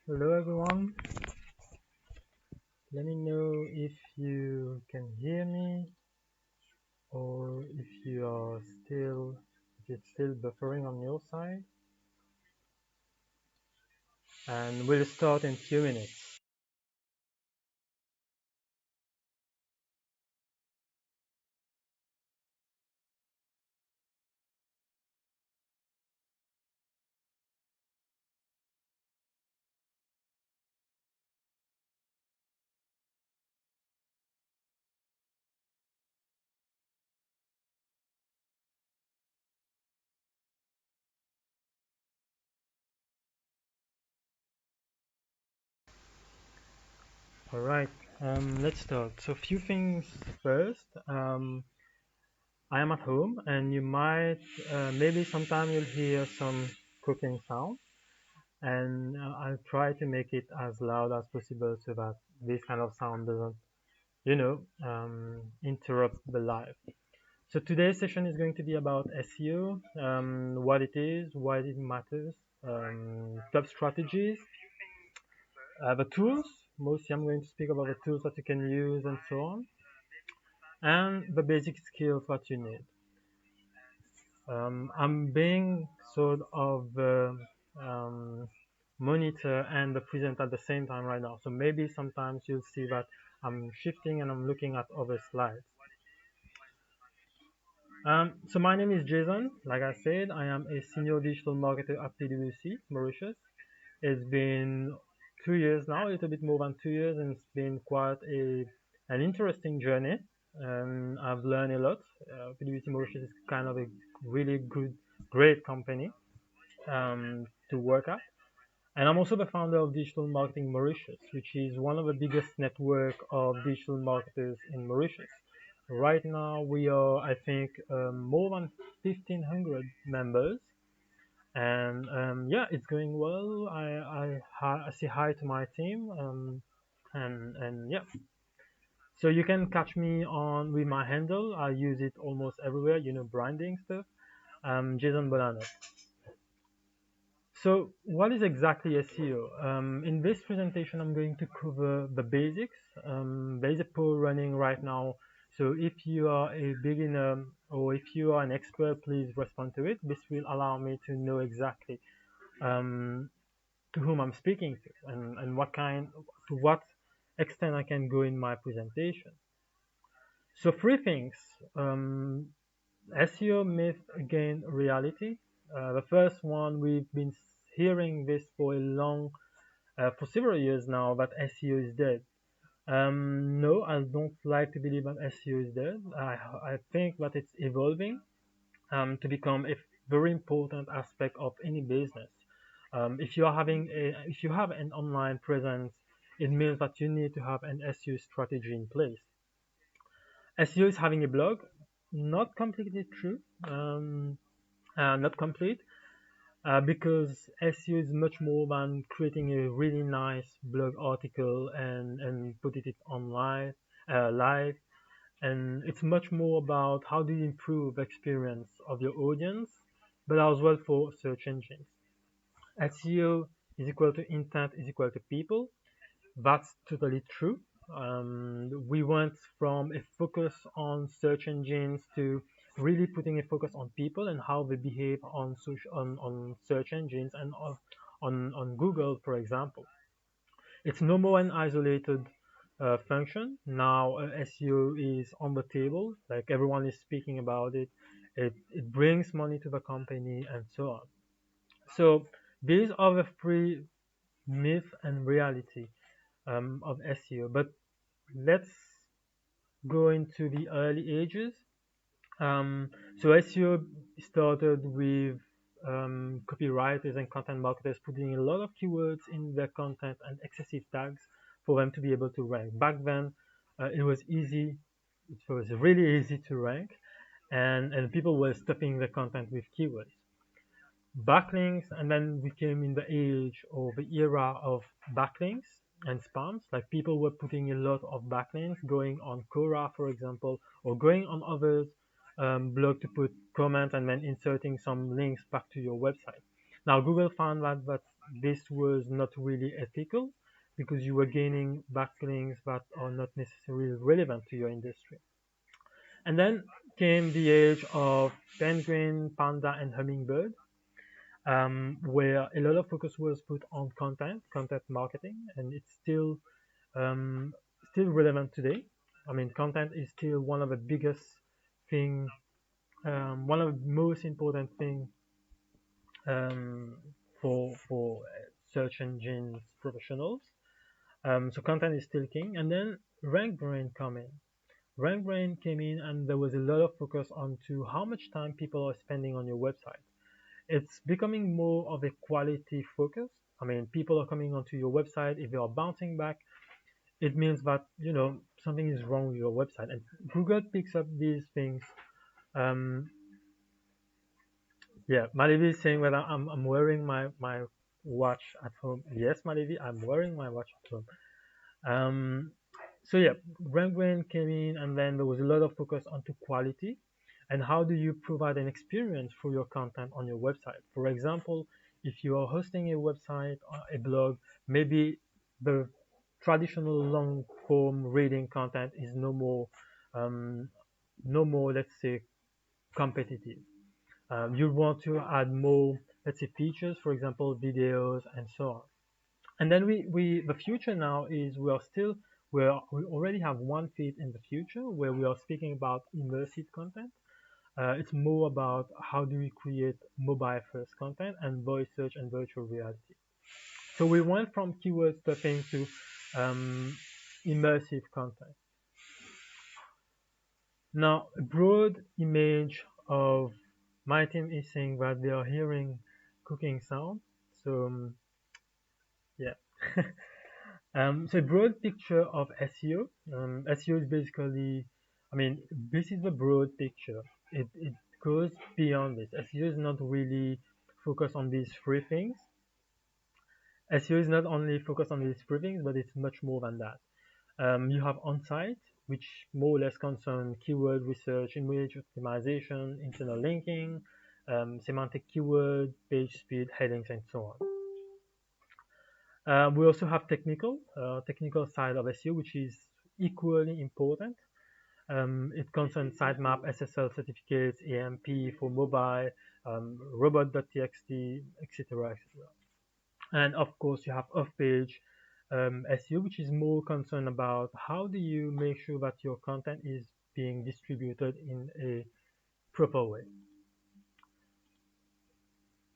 Hello everyone, let me know if you can hear me or if it's still buffering on your side, and we'll start in a few minutes. Alright, let's start. So a few things first. I am at home and you might, maybe sometime you'll hear some cooking sound, and I'll try to make it as loud as possible so that this kind of sound doesn't, interrupt the live. So today's session is going to be about SEO, what it is, why it matters, top strategies, the tools. Mostly I'm going to speak about the tools that you can use and so on, and the basic skills that you need. I'm being sort of the monitor and the presenter at the same time right now. So maybe sometimes you'll see that I'm shifting and I'm looking at other slides. So my name is Jason. Like I said, I am a senior digital marketer at PwC, Mauritius. It's been 2 years now, a little bit more than 2 years, and it's been quite an interesting journey. I've learned a lot. PwC Mauritius is kind of a really great company to work at. And I'm also the founder of Digital Marketing Mauritius, which is one of the biggest network of digital marketers in Mauritius. Right now, we are, I think, more than 1,500 members, and yeah, it's going well. I say hi to my team, and yeah. So you can catch me on with my handle. I use it almost everywhere. Branding stuff. Jason Bolano. So what is exactly SEO? In this presentation, I'm going to cover the basics. There is a poll running right now. So if you are a beginner or if you are an expert, please respond to it. This will allow me to know exactly um, to whom I'm speaking to, and to what extent I can go in my presentation. So three things: SEO myth against reality. The first one, we've been hearing this for several years now, that SEO is dead. No, I don't like to believe that SEO is dead. I think that it's evolving to become a very important aspect of any business. If you have an online presence, it means that you need to have an SEO strategy in place. SEO is having a blog, not completely true, not complete, because SEO is much more than creating a really nice blog article and put it online, live, and it's much more about how do you improve the experience of your audience, but as well for search engines. SEO is equal to intent is equal to people. That's totally true. We went from a focus on search engines to really putting a focus on people and how they behave on search engines and on Google, for example. It's no more an isolated function. Now SEO is on the table, like everyone is speaking about it. It brings money to the company and so on. So these are the three myth and reality of SEO. But let's go into the early ages. So SEO started with copywriters and content marketers putting a lot of keywords in their content and excessive tags for them to be able to rank. Back then, it was easy. It was really easy to rank, and people were stuffing the content with keywords. Backlinks, and then we came in the age or the era of backlinks and spams. Like people were putting a lot of backlinks going on Quora, for example, or going on others blog to put comments and then inserting some links back to your website. Now Google found that this was not really ethical because you were gaining backlinks that are not necessarily relevant to your industry. And then came the age of penguin, panda, and hummingbird, where a lot of focus was put on content marketing, and it's um, still relevant today. I mean, content is still one of the biggest thing, one of the most important thing um, for search engines professionals. So content is still king, and then rank brain come in. Rank brain came in, and there was a lot of focus onto how much time people are spending on your website. It's becoming more of a quality focus. I mean, people are coming onto your website. If they are bouncing back, it means that something is wrong with your website, and Google picks up these things. Um, yeah, Malivi is saying whether I'm wearing my watch at home. Yes, Malivi, I'm wearing my watch at home. Um, so yeah, Rembrandt came in, and then there was a lot of focus onto quality and how do you provide an experience for your content on your website. For example, if you are hosting a website or a blog, maybe the traditional long form reading content is um, no more, let's say, competitive. You want to add more, let's say, features, for example, videos and so on. And then the future now is we already have one feed in the future where we are speaking about immersive content. It's more about how do we create mobile first content and voice search and virtual reality. So we went from keyword stuffing to immersive content. Now, a broad image of my team is saying that they are hearing cooking sound. So yeah. So a broad picture of SEO. SEO is basically, I mean, this is the broad picture. It goes beyond this. SEO is not really focused on these three things. SEO is not only focused on these three things, but it's much more than that. You have on-site, which more or less concern keyword research, image optimization, internal linking, semantic keyword, page speed, headings, and so on. We also have technical side of SEO, which is equally important. It concerns sitemap, SSL certificates, AMP for mobile, robot.txt, etc., etc. And of course, you have off-page SEO, which is more concerned about how do you make sure that your content is being distributed in a proper way.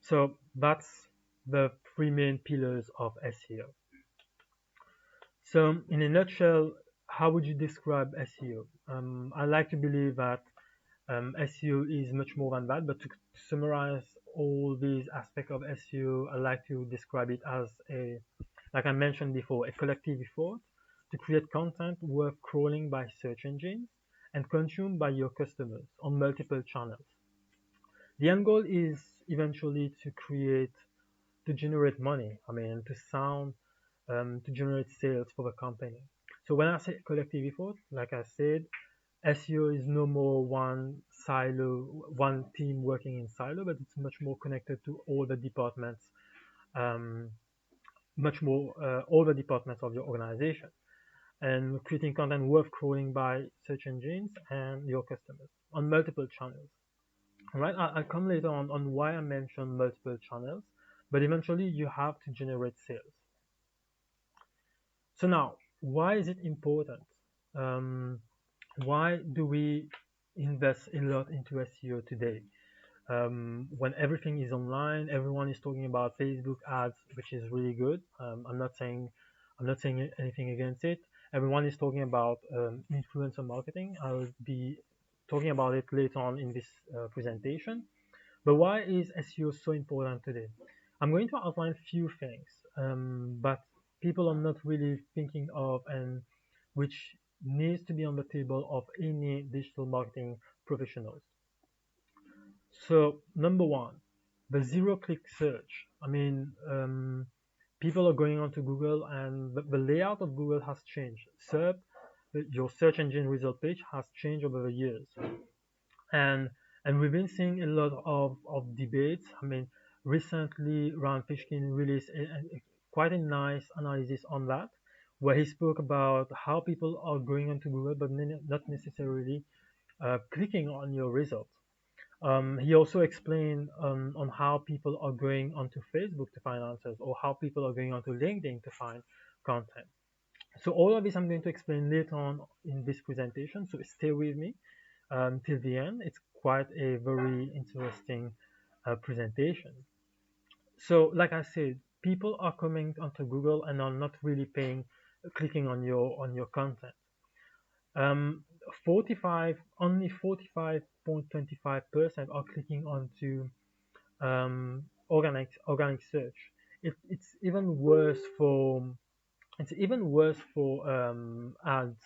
So that's the three main pillars of SEO. So, in a nutshell, how would you describe SEO? I like to believe that SEO is much more than that, but to summarize all these aspects of SEO, I like to describe it as like I mentioned before, a collective effort to create content worth crawling by search engines and consumed by your customers on multiple channels. The end goal is eventually to generate money. I mean, to generate sales for the company. So when I say collective effort, like I said, SEO is no more one team working in silo, but it's much more connected to all the departments, um, all the departments of your organization, and creating content worth crawling by search engines and your customers on multiple channels. All right, I'll come later on why I mentioned multiple channels, but eventually you have to generate sales. So now, why is it important? Um, why do we invest a lot into SEO today? When everything is online, everyone is talking about Facebook ads, which is really good. I'm not saying anything against it. Everyone is talking about influencer marketing. I'll be talking about it later on in this presentation. But why is SEO so important today? I'm going to outline a few things, but people are not really thinking of and which needs to be on the table of any digital marketing professionals. So number one, the zero-click search. I mean, people are going onto Google, and the layout of Google has changed. Your search engine result page has changed over the years, and we've been seeing a lot of debates. I mean, recently Rand Fishkin released quite a nice analysis on that, where he spoke about how people are going onto Google, but not necessarily clicking on your results. He also explained on how people are going onto Facebook to find answers, or how people are going onto LinkedIn to find content. So all of this I'm going to explain later on in this presentation, so stay with me till the end. It's quite a very interesting presentation. So like I said, people are coming onto Google and are not really clicking on your content. Um, 45 only 45.25% are clicking onto organic search. It's even worse for ads,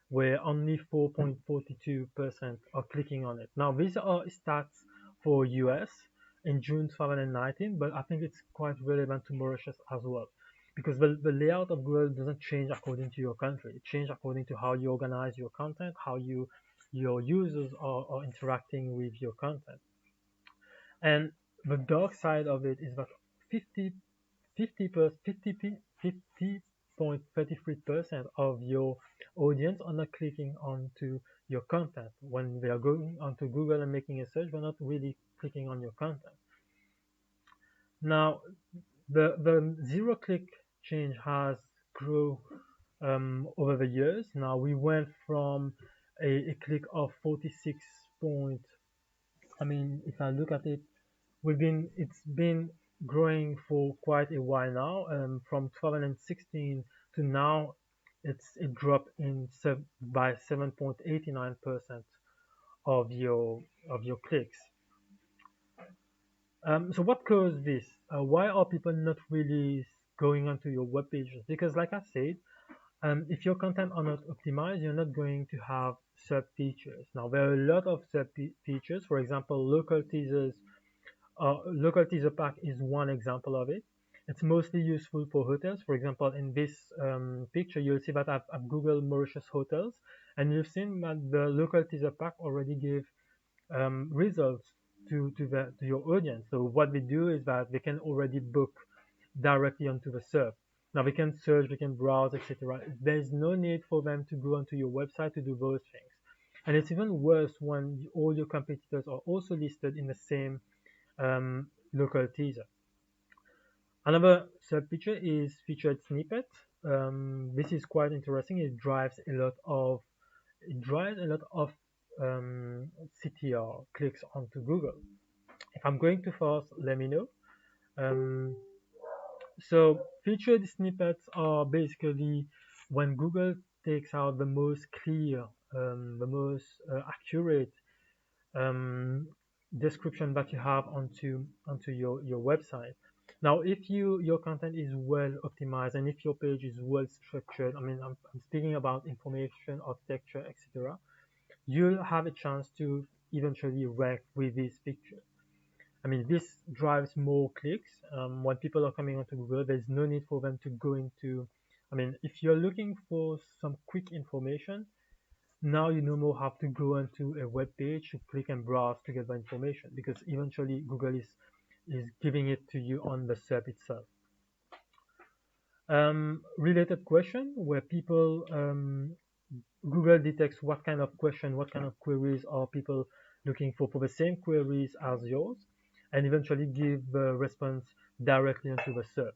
where only 4.42% are clicking on it. Now, these are stats for US in June 2019, but I think it's quite relevant to Mauritius as well, because the layout of Google doesn't change according to your country. It changes according to how you organize your content, how your users are interacting with your content. And the dark side of it is that 50 50.33% of your audience are not clicking onto your content. When they are going onto Google and making a search, they're not really clicking on your content. Now, the zero click change has grown over the years. Now we went from a click of 46 point. I mean, if I look at it, it's been growing for quite a while now. From 2016 to now, it dropped by 7.89% of your clicks. So what caused this? Why are people not really going onto your web pages? Because like I said, if your content are not optimized, you're not going to have sub features. Now there are a lot of sub features. For example, local teaser pack is one example of it. It's mostly useful for hotels. For example, in this picture, you'll see that I've Googled Mauritius hotels, and you've seen that the local teaser pack already gave results to your audience. So what they do is that they can already book directly onto the SERP. Now they can search, they can browse, etc. There's no need for them to go onto your website to do those things. And it's even worse when all your competitors are also listed in the same local teaser. Another sub feature is featured snippet. This is quite interesting. It drives a lot of CTR clicks onto Google. If I'm going too fast, let me know. Um, so featured snippets are basically when Google takes out the most clear, the most accurate um, description that you have onto your website. Now, if your content is well optimized and if your page is well structured, I mean, I'm speaking about information, architecture, etc., you'll have a chance to eventually rank with this picture. I mean, this drives more clicks. When people are coming onto Google, there's no need for them to go into. I mean, if you're looking for some quick information, now you no more have to go onto a web page to click and browse to get the information, because eventually Google is giving it to you on the SERP itself. Related question where people Google detects what kind of question, what kind of queries are people looking for the same queries as yours, and eventually give the response directly into the SERP.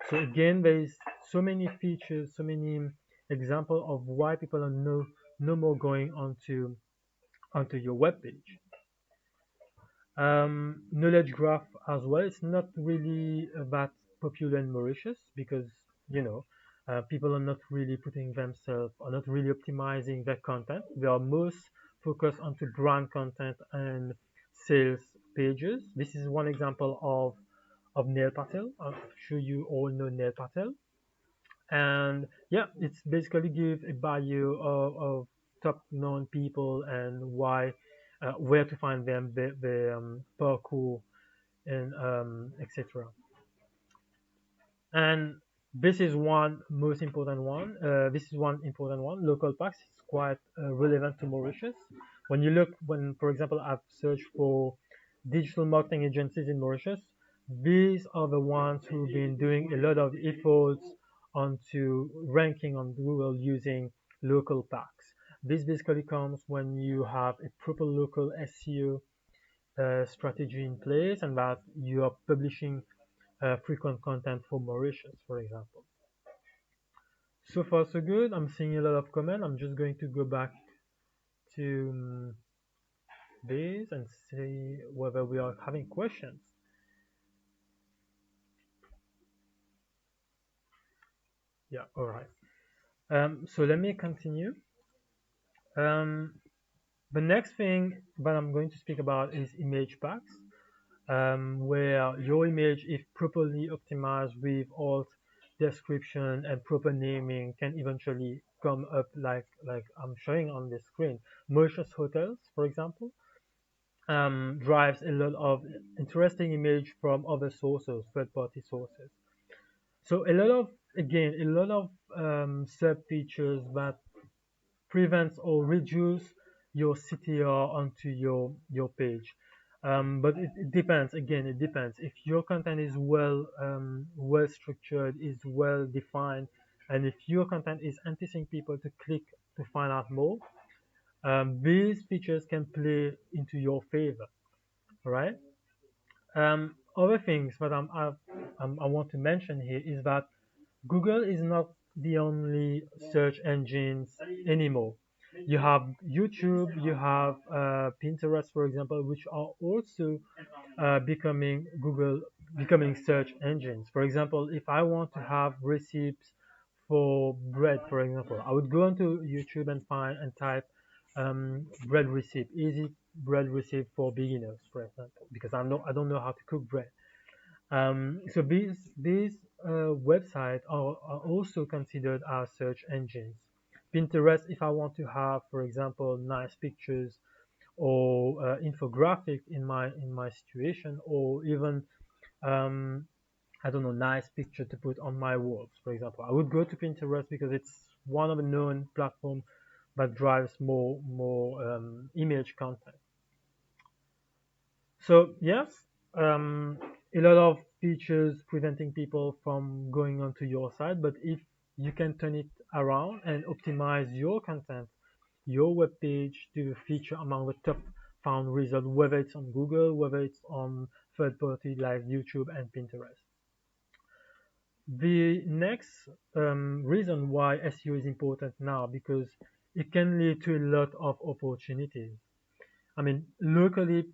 So again, there is so many features, so many examples of why people are no more going onto your web page. Knowledge graph as well. It's not really that popular in Mauritius because people are not really putting themselves, are not really optimizing their content. They are most focused onto brand content and sales pages. This is one example of Neil Patel. I'm sure you all know Neil Patel. And yeah, it's basically give a bio of top known people and why, where to find them, the parkour, and etc. And this is one most important one. This is one important one. Local packs is quite relevant to Mauritius. When, for example, I've searched for digital marketing agencies in Mauritius, these are the ones who've been doing a lot of efforts onto ranking on Google using local packs. This basically comes when you have a proper local SEO strategy in place and that you are publishing frequent content for Mauritius, for example. So far, so good. I'm seeing a lot of comments. I'm just going to go back to this and see whether we are having questions. Yeah, all right. So let me continue. Um, the next thing that I'm going to speak about is image packs, where your image, if properly optimized with alt description and proper naming, can eventually come up like I'm showing on the screen. Mauritius hotels, for example, drives a lot of interesting image from other sources, third-party sources. So a lot of again a lot of sub features that prevents or reduce your CTR onto your page. But it depends. Again, it depends. If your content is well structured, is well defined, and if your content is enticing people to click to find out more, these features can play into your favor. Right? Other things that I want to mention here is that Google is not the only search engines anymore. You have YouTube, you have Pinterest, for example, which are also becoming search engines. For example, if I want to have recipes for bread, for example, I would go onto YouTube and find and type bread recipe, easy bread recipe for beginners, for example, because I don't know how to cook bread. So these websites are also considered as search engines. Pinterest, if I want to have, for example, nice pictures or infographic in my situation, or even um, I don't know, nice picture to put on my walls, for example, I would go to Pinterest because it's one of the known platforms that drives more image content. So yes, a lot of features preventing people from going onto your site, but if you can turn it around and optimize your content, your web page to feature among the top found results, whether it's on Google, whether it's on third party like YouTube and Pinterest. The next reason why SEO is important now because it can lead to a lot of opportunities. I mean, locally,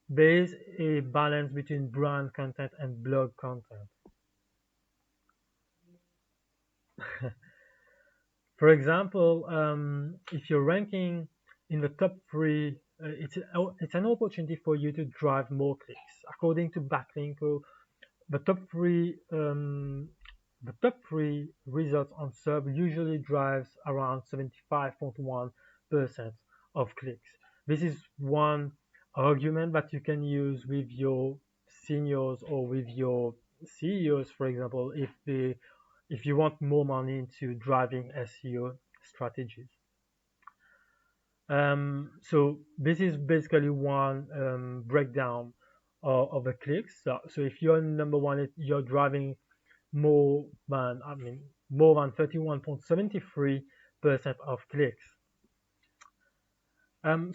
there is a balance between brand content and blog content. For example, if you're ranking in the top three, it's an opportunity for you to drive more clicks. According to Backlinko, the top three results on sub usually drives around 75.1% of clicks. This is one argument that you can use with your seniors or with your CEOs, for example, if you want more money into driving SEO strategies. So this is basically one breakdown of the clicks. So if you're number one, you're driving more than I mean more than 31.73% of clicks.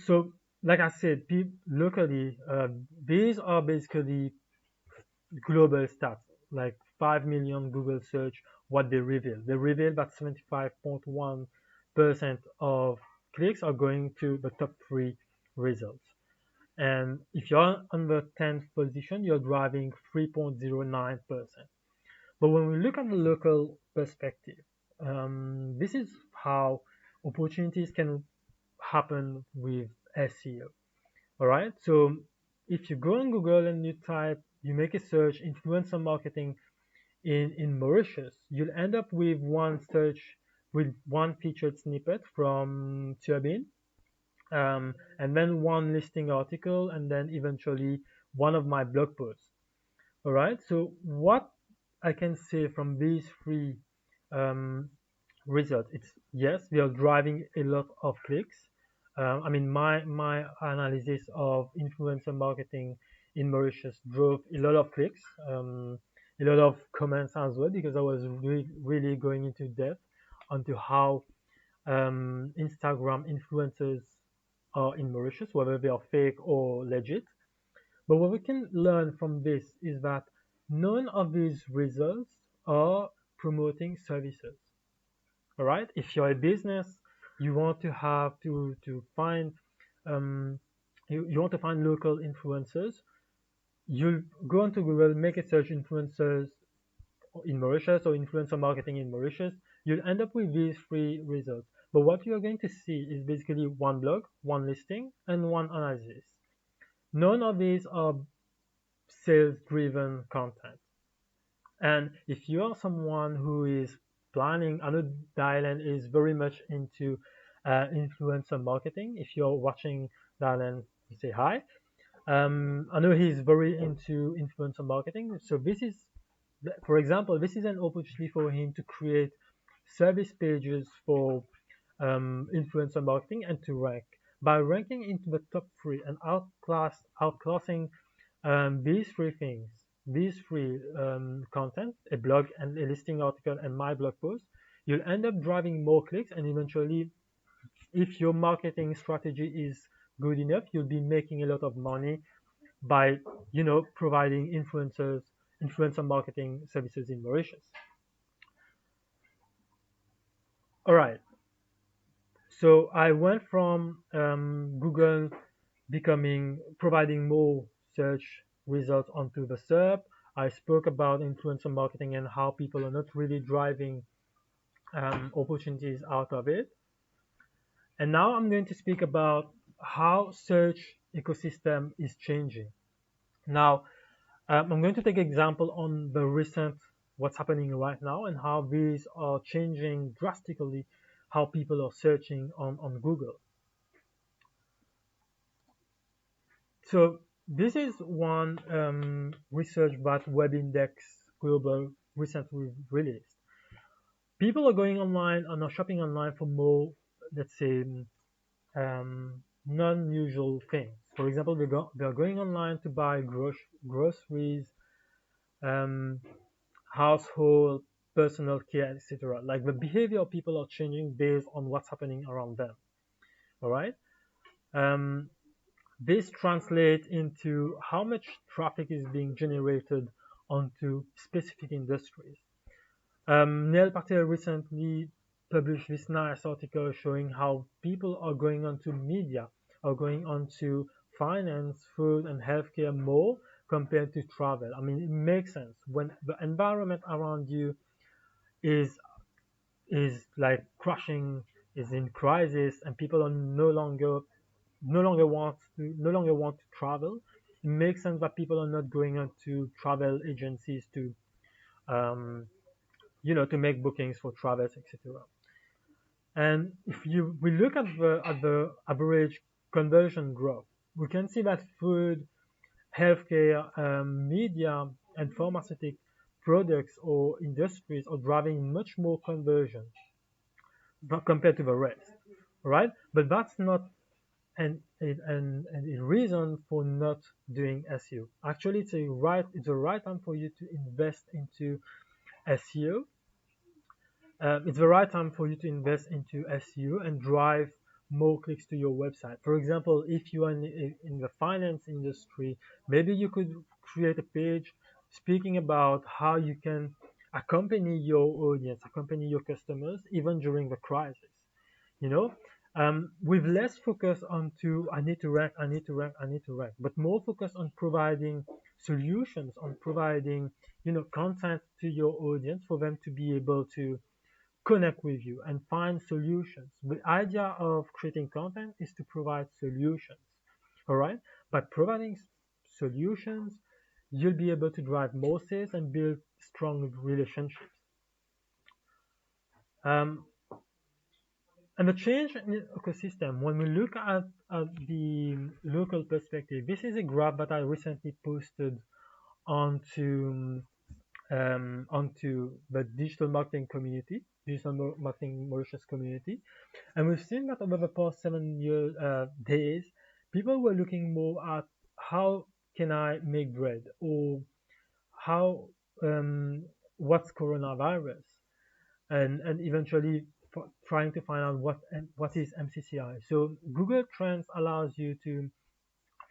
So like I said, locally, these are basically global stats, like 5 million Google search, what they reveal. They reveal that 75.1% of clicks are going to the top three results. And if you're on the 10th position, you're driving 3.09%. But when we look at the local perspective, this is how opportunities can happen with SEO. All right. So if you go on Google and you make a search, influencer marketing in Mauritius, you'll end up with one search with one featured snippet from Turbine, and then one listing article, and then eventually one of my blog posts. All right. So what I can say from these three um, results, it's yes, we are driving a lot of clicks. I mean, my analysis of influencer marketing in Mauritius drove a lot of clicks, a lot of comments as well, because I was really going into depth onto how Instagram influencers are in Mauritius, whether they are fake or legit. But what we can learn from this is that none of these results are promoting services. All right. If you're a business, you want to have to find um, you want to find local influencers. You'll go onto Google, make a search influencers in Mauritius or influencer marketing in Mauritius. You'll end up with these three results. But what you're going to see is basically one blog, one listing, and one analysis. None of these are sales driven content. And if you are someone who is planning, I know Dylan is very much into influencer marketing. If you're watching Dylan, say hi. I know he's very into influencer marketing. So this is, for example, this is an opportunity for him to create service pages for influencer marketing and to rank. By ranking into the top three and outclassing these three things, these three content, a blog and a listing article and my blog post, you'll end up driving more clicks, and eventually, if your marketing strategy is good enough, you'll be making a lot of money by, providing influencer marketing services in Mauritius. All right. So I went from Google providing more search results onto the SERP. I spoke about influencer marketing and how people are not really driving opportunities out of it. And now I'm going to speak about how search ecosystem is changing. Now, I'm going to take example on the recent what's happening right now and how these are changing drastically how people are searching on Google. So this is one research that WebIndex Global recently released. People are going online and are shopping online for more, let's say, non-usual things. For example, they're going online to buy groceries, um, household, personal care, etc. Like the behavior of people are changing based on what's happening around them. All right. Um, this translates into how much traffic is being generated onto specific industries. Neil Patel recently published this nice article showing how people are going onto media, are going onto finance, food, and healthcare more compared to travel. I mean, it makes sense when the environment around you is like crashing, is in crisis, and people are no longer want to travel. It makes sense that people are not going on to travel agencies to um, to make bookings for travels, etc. And if we look at the average conversion growth, we can see that food, healthcare, media, and pharmaceutical products or industries are driving much more conversion compared to the rest, right? But that's not a reason for not doing SEO. Actually, it's the right time for you to invest into SEO. It's the right time for you to invest into SEO and drive more clicks to your website. For example, if you are in the finance industry, maybe you could create a page speaking about how you can accompany your audience, accompany your customers, even during the crisis. You know, with less focus onto I need to rank, I need to rank, I need to rank, but more focus on providing solutions, on providing content to your audience for them to be able to connect with you and find solutions. The idea of creating content is to provide solutions. All right, by providing solutions, you'll be able to drive more sales and build strong relationships. Um, And the change in the ecosystem, when we look at the local perspective, this is a graph that I recently posted onto onto the digital marketing community, digital marketing Mauritius community, and we've seen that over the past 7 years days, people were looking more at how can I make bread, or how what's coronavirus, and eventually trying to find out what is MCCI. So Google Trends allows you to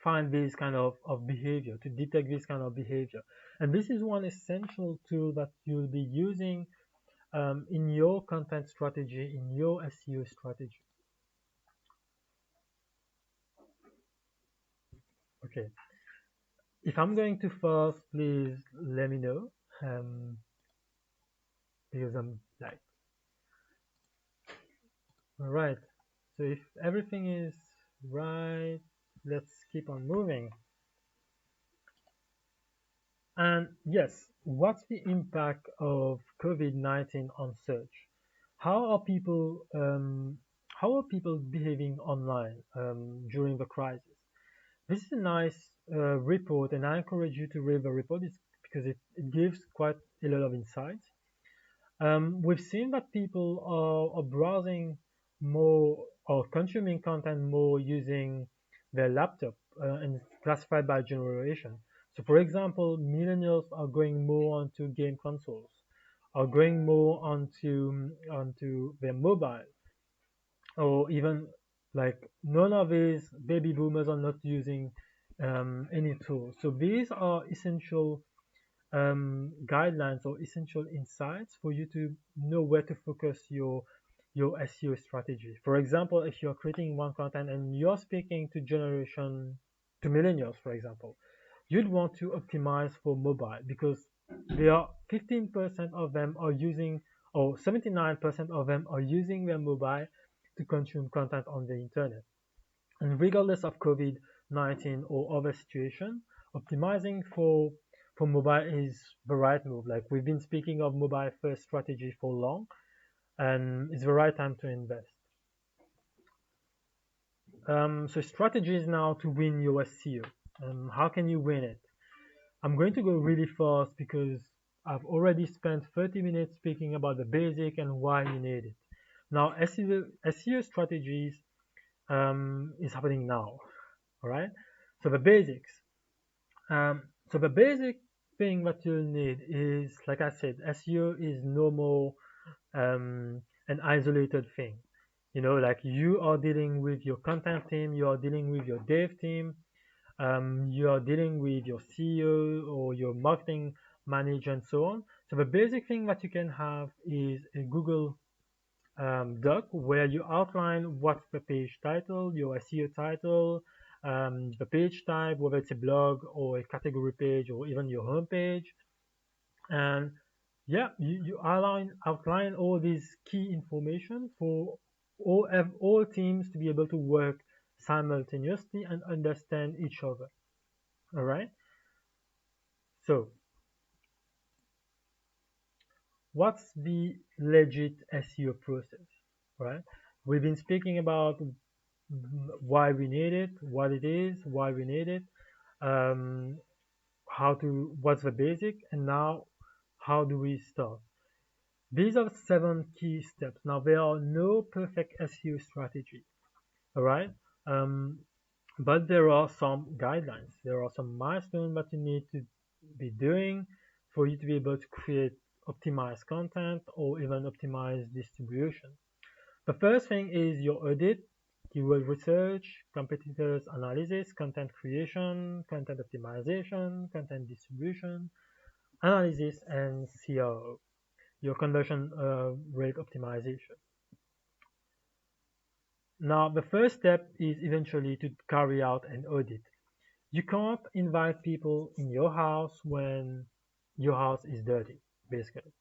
find this kind of behavior, to detect this kind of behavior. And this is one essential tool that you'll be using in your content strategy, in your SEO strategy. Okay. If I'm going to first, please let me know. Um, because I'm like, all right. So if everything is right, let's keep on moving. And yes, what's the impact of COVID-19 on search? How are people um, how are people behaving online during the crisis? This is a nice report, and I encourage you to read the report because it gives quite a lot of insights. We've seen that people are browsing more or consuming content more using their laptop, and it's classified by generation. So, for example, millennials are going more onto game consoles, are going more onto their mobile, or even like none of these baby boomers are not using any tools. So these are essential guidelines or essential insights for you to know where to focus your SEO strategy. For example, if you're creating one content and you're speaking to millennials, for example, you'd want to optimize for mobile because they are 15% of them are using, or 79% of them are using their mobile to consume content on the internet. And regardless of COVID-19 or other situation, optimizing for mobile is the right move. Like we've been speaking of mobile first strategy for long, and it's the right time to invest. So strategies now to win your SEO. How can you win it? I'm going to go really fast because I've already spent 30 minutes speaking about the basic and why you need it. Now, SEO strategies is happening now. All right. So the basics. So the basic thing that you'll need is, like I said, SEO is no more an isolated thing. You know, like you are dealing with your content team, you are dealing with your dev team, you are dealing with your CEO or your marketing manager and so on. So the basic thing that you can have is a Google doc where you outline what's the page title, your SEO title, the page type, whether it's a blog or a category page or even your home page. And yeah, you outline all these key information for all teams to be able to work simultaneously and understand each other. All right. So what's the legit SEO process? Right. We've been speaking about why we need it, what it is, why we need it, um, what's the basic, and now how do we start? These are 7 key steps. Now there are no perfect SEO strategy, all right? Um, but there are some guidelines. There are some milestones that you need to be doing for you to be able to create optimized content or even optimized distribution. The first thing is your audit, keyword research, competitors analysis, content creation, content optimization, content distribution, analysis, and CRO, your conversion rate optimization. Now, the first step is eventually to carry out an audit. You can't invite people in your house when your house is dirty, basically.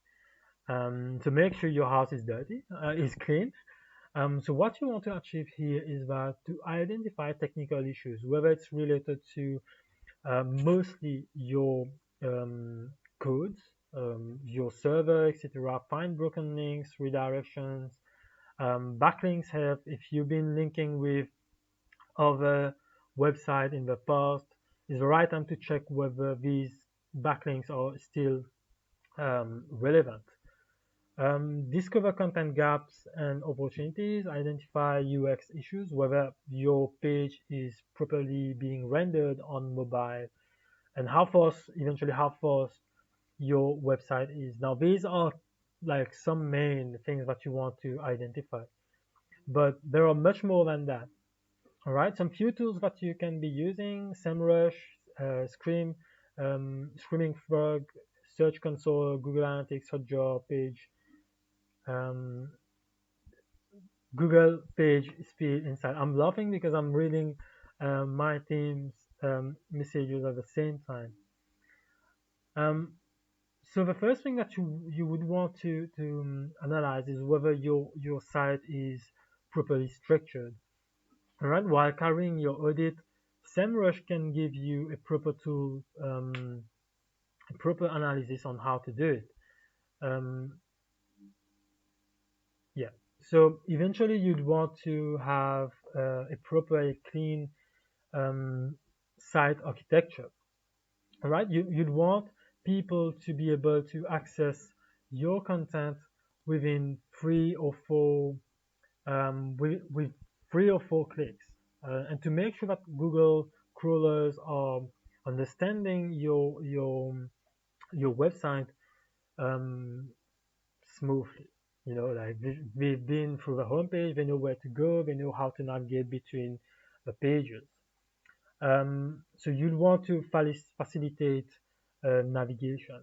To make sure your house is is clean. So what you want to achieve here is that to identify technical issues, whether it's related to mostly your codes, your server, etc. Find broken links, redirections, backlinks help. If you've been linking with other websites in the past, it's the right time to check whether these backlinks are still relevant. Discover content gaps and opportunities, identify UX issues, whether your page is properly being rendered on mobile, and eventually how fast your website is. Now, these are like some main things that you want to identify, but there are much more than that. All right, some few tools that you can be using: SEMRUSH, Screaming Frog, Search Console, Google Analytics, Hotjar, Page, um, Google Page Speed Insight. I'm laughing because I'm reading my team's messages at the same time. Um, so the first thing that you would want to analyze is whether your site is properly structured. All right, while carrying your audit, SEMrush can give you a proper tool, a proper analysis on how to do it. Um, yeah. So eventually, you'd want to have a proper, clean site architecture. All right, you'd want people to be able to access your content within with 3 or 4 clicks, and to make sure that Google crawlers are understanding your website um, smoothly. Like they've been through the homepage, they know where to go, they know how to navigate between the pages. So you'd want to facilitate navigation.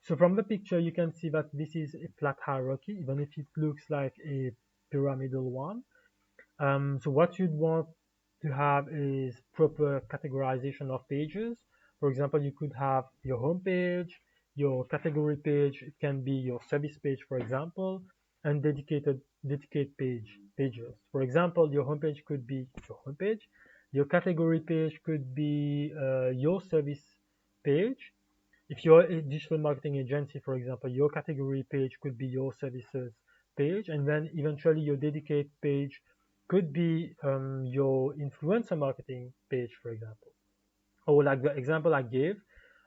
So from the picture, you can see that this is a flat hierarchy, even if it looks like a pyramidal one. So what you'd want to have is proper categorization of pages. For example, you could have your home page, your category page. It can be your service page, for example, and dedicated pages. For example, your homepage could be your homepage. Your category page could be your service page. If you're a digital marketing agency, for example, your category page could be your services page, and then eventually your dedicated page could be your influencer marketing page, for example. Or like the example I gave,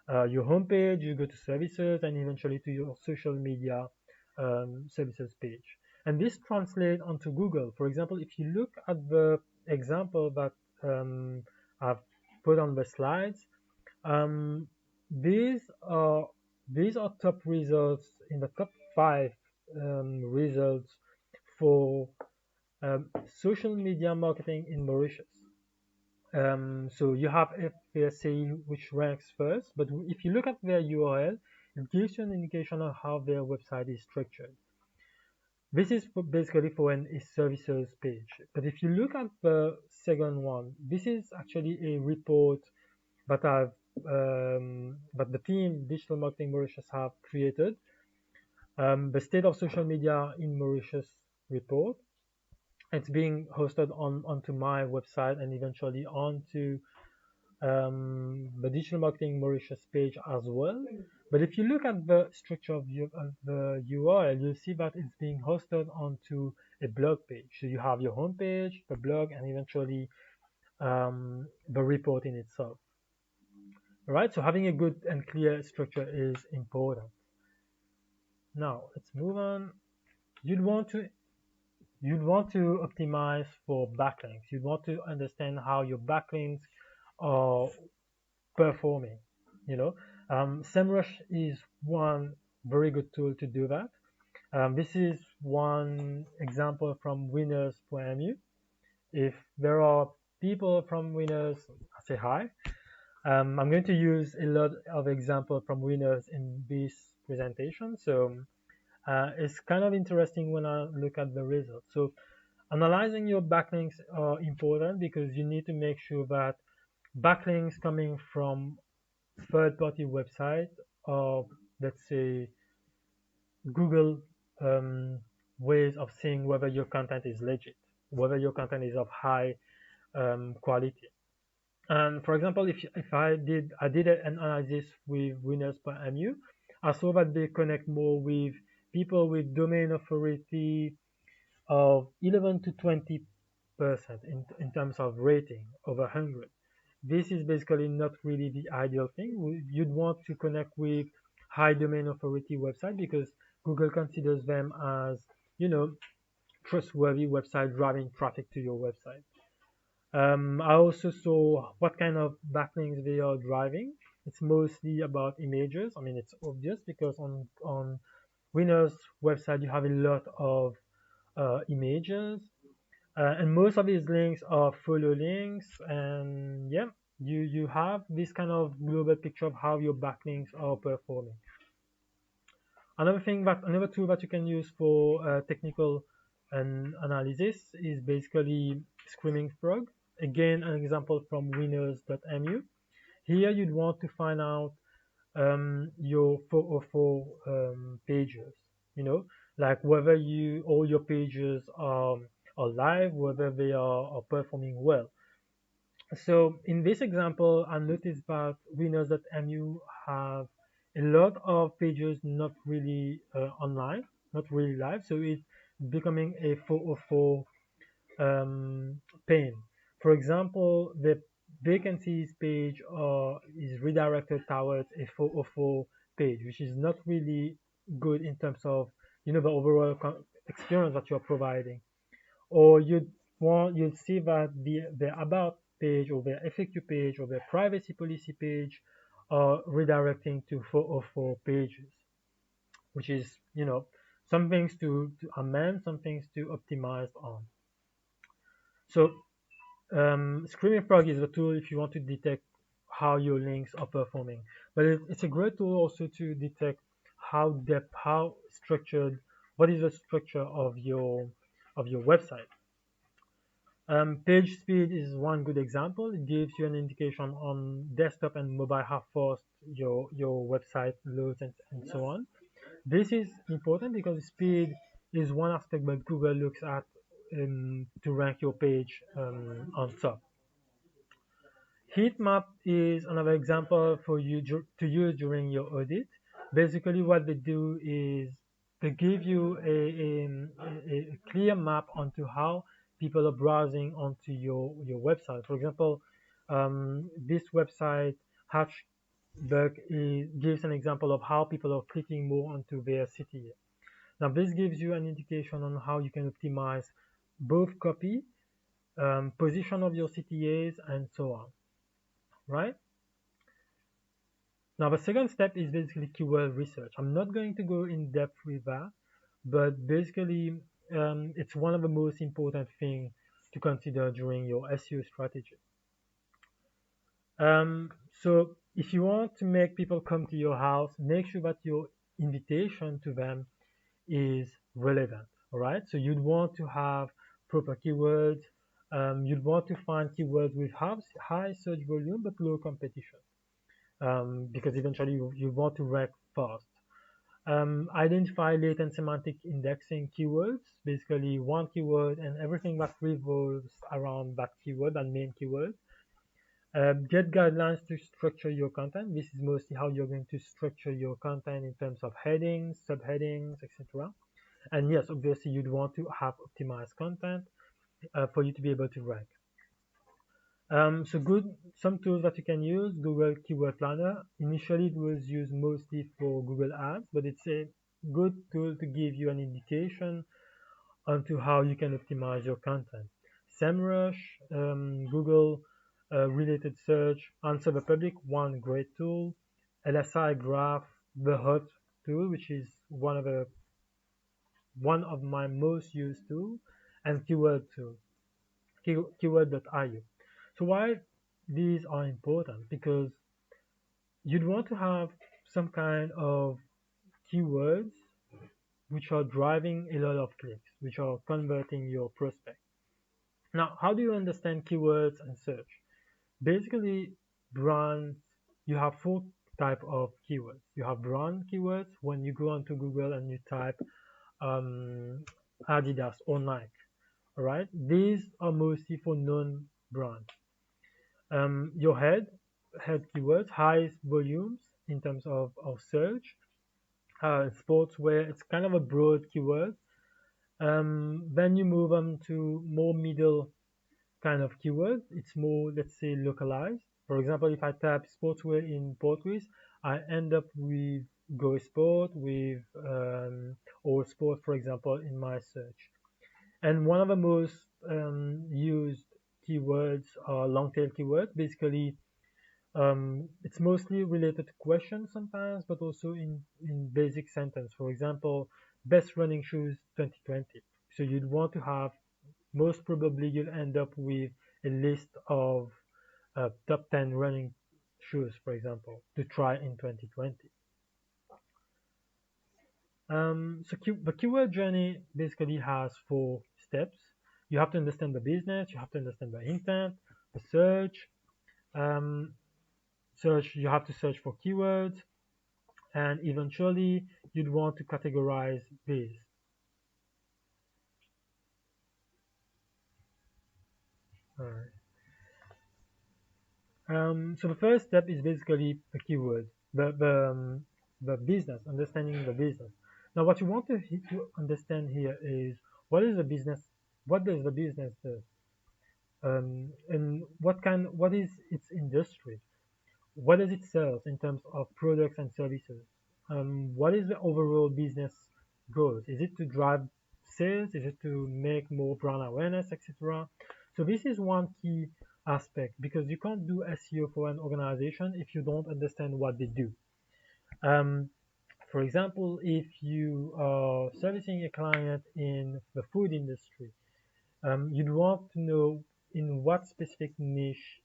your homepage, you go to services, and eventually to your social media services page. And this translates onto Google. For example, if you look at the example that I've put on the slides, um, these are these are top results in the top 5 results for social media marketing in Mauritius. So you have FPSA, which ranks first, but if you look at their URL, it gives you an indication of how their website is structured. This is basically for a services page. But if you look at the second one, this is actually a report that that the team Digital Marketing Mauritius have created. The state of social media in Mauritius report. It's being hosted onto my website and eventually onto the Digital Marketing Mauritius page as well. But if you look at the structure of the URL, you'll see that it's being hosted onto a blog page. So you have your homepage, the blog, and eventually the report in itself. All right, so having a good and clear structure is important. Now let's move on. You'd want to optimize for backlinks. You'd want to understand how your backlinks are performing. SEMrush is one very good tool to do that. This is one example from winners.mu. If there are people from Winners, I say hi. I'm going to use a lot of examples from Winners in this presentation. So it's kind of interesting when I look at the results. So analyzing your backlinks are important because you need to make sure that backlinks coming from third-party website or, let's say, Google ways of seeing whether your content is legit, whether your content is of high quality. And for example, if I did an analysis with winners.mu, I saw that they connect more with people with domain authority of 11 to 20% in terms of rating over 100. This is basically not really the ideal thing. You'd want to connect with high domain authority website because Google considers them as, trustworthy website driving traffic to your website. I also saw what kind of backlinks they are driving. it's mostly about images. I mean, it's obvious because on Winner's website you have a lot of images, and most of these links are follow links, and yeah, you have this kind of global picture of how your backlinks are performing. Another tool that you can use for technical analysis is basically Screaming Frog. Again, an example from winners.mu. Here you'd want to find out your 404 pages, you know, like whether all your pages are live, whether they are performing well. So in this example, I noticed that winners.mu have a lot of pages not really online, not really live. So it's becoming a 404 pane. For example, the vacancies page is redirected towards a 404 page, which is not really good in terms of the overall experience that you're providing. Or you'd see that the about page or the FAQ page or the privacy policy page are redirecting to 404 pages, which is some things to amend, some things to optimize on. So Screaming Frog is a tool if you want to detect how your links are performing, but it's a great tool also to detect how structured, what is the structure of your website. Page speed is one good example. It gives you an indication on desktop and mobile how fast your website loads and so on. This is important because speed is one aspect that Google looks at to rank your page on top. Heat map is another example for you to use during your audit. Basically, what they do is they give you a clear map onto how people are browsing onto your website. For example, this website Hatchbug gives an example of how people are clicking more onto their CTA. Now, this gives you an indication on how you can optimize both copy, position of your CTAs, and so on, right? Now, the second step is basically keyword research. I'm not going to go in depth with that, but basically, it's one of the most important things to consider during your SEO strategy. So, if you want to make people come to your house, make sure that your invitation to them is relevant. All right. So, you'd want to have proper keywords. You'd want to find keywords with high search volume but low competition. Because eventually you want to rank fast. Identify latent semantic indexing keywords, basically one keyword and everything that revolves around that keyword, that main keyword. Get guidelines to structure your content. This is mostly how you're going to structure your content in terms of headings, subheadings, etc. And yes, obviously you'd want to have optimized content for you to be able to rank. Some tools that you can use, Google Keyword Planner. Initially, it was used mostly for Google Ads, but it's a good tool to give you an indication onto how you can optimize your content. SEMRUSH, Google related search, Answer the Public, one great tool. LSI Graph, the hot tool, which is one of my most used tools, and Keyword tool, keyword.io. So why these are important? Because you'd want to have some kind of keywords which are driving a lot of clicks, which are converting your prospect. Now, how do you understand keywords and search? Basically, brands, you have four type of keywords. You have brand keywords when you go onto Google and you type Adidas or Nike. All right, these are mostly for known brands. Your head keywords, highest volumes in terms of search. Sportswear, it's kind of a broad keyword. Then you move on to more middle kind of keywords. It's more, let's say, localized. For example, if I type sportswear in Portuguese, I end up with Go Sport, with All Sport, for example, in my search. And one of the most used keywords are long tail keywords. Basically, It's mostly related to questions sometimes, but also in basic sentence. For example, best running shoes 2020. So you'd want to have, most probably you'll end up with a list of top 10 running shoes, for example, to try in 2020. The keyword journey basically has 4 steps. You have to understand the business, you have to understand the intent, the search. Um, you have to search for keywords, and eventually you'd want to categorize these. Alright. So the first step is basically the keyword, the business, understanding the business. Now, what you want to understand here is what is the business, what does the business do, and what is its industry, what does it sell in terms of products and services, what is the overall business goals? Is it to drive sales? Is it to make more brand awareness, etc.? So this is one key aspect because you can't do SEO for an organization if you don't understand what they do. Um, for example, if you are servicing a client in the food industry, you'd want to know in what specific niche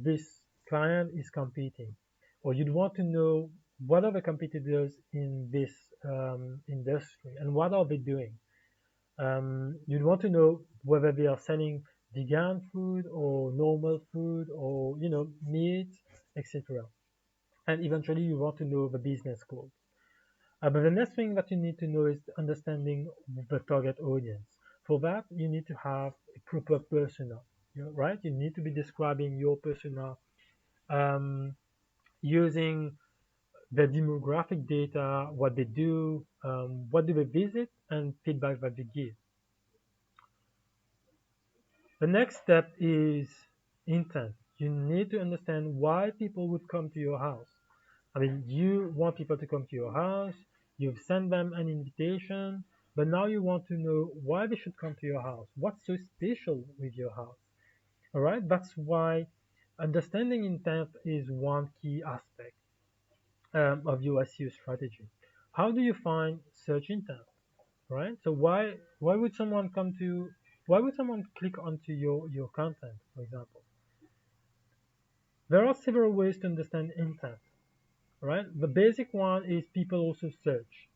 this client is competing, or you'd want to know what are the competitors in this industry and what are they doing. You'd want to know whether they are selling vegan food or normal food or meat, etc. And eventually you want to know the business goals. But the next thing that you need to know is understanding the target audience. For that, you need to have a proper persona, right? You need to be describing your persona um, using the demographic data, what they do, what do they visit, and feedback that they give. The next step is intent. You need to understand why people would come to your house. I mean, you want people to come to your house, you've sent them an invitation, but now you want to know why they should come to your house. What's so special with your house? All right, that's why understanding intent is one key aspect of your SEO strategy. How do you find search intent? Right? So why would someone why would someone click onto your content, for example? There are several ways to understand intent. Right? The basic one is people also search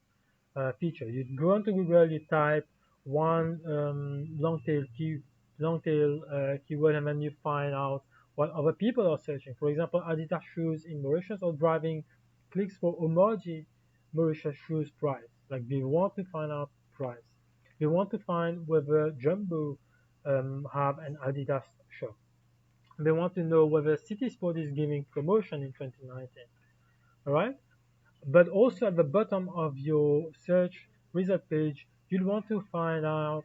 feature. You go onto Google, you type one long tail keyword, and then you find out what other people are searching. For example, Adidas shoes in Mauritius are driving clicks for Omoji Mauritius shoes price. Like they want to find out price. They want to find whether Jumbo have an Adidas shop. They want to know whether City Sport is giving promotion in 2019. All right. But also at the bottom of your search result page, you'll want to find out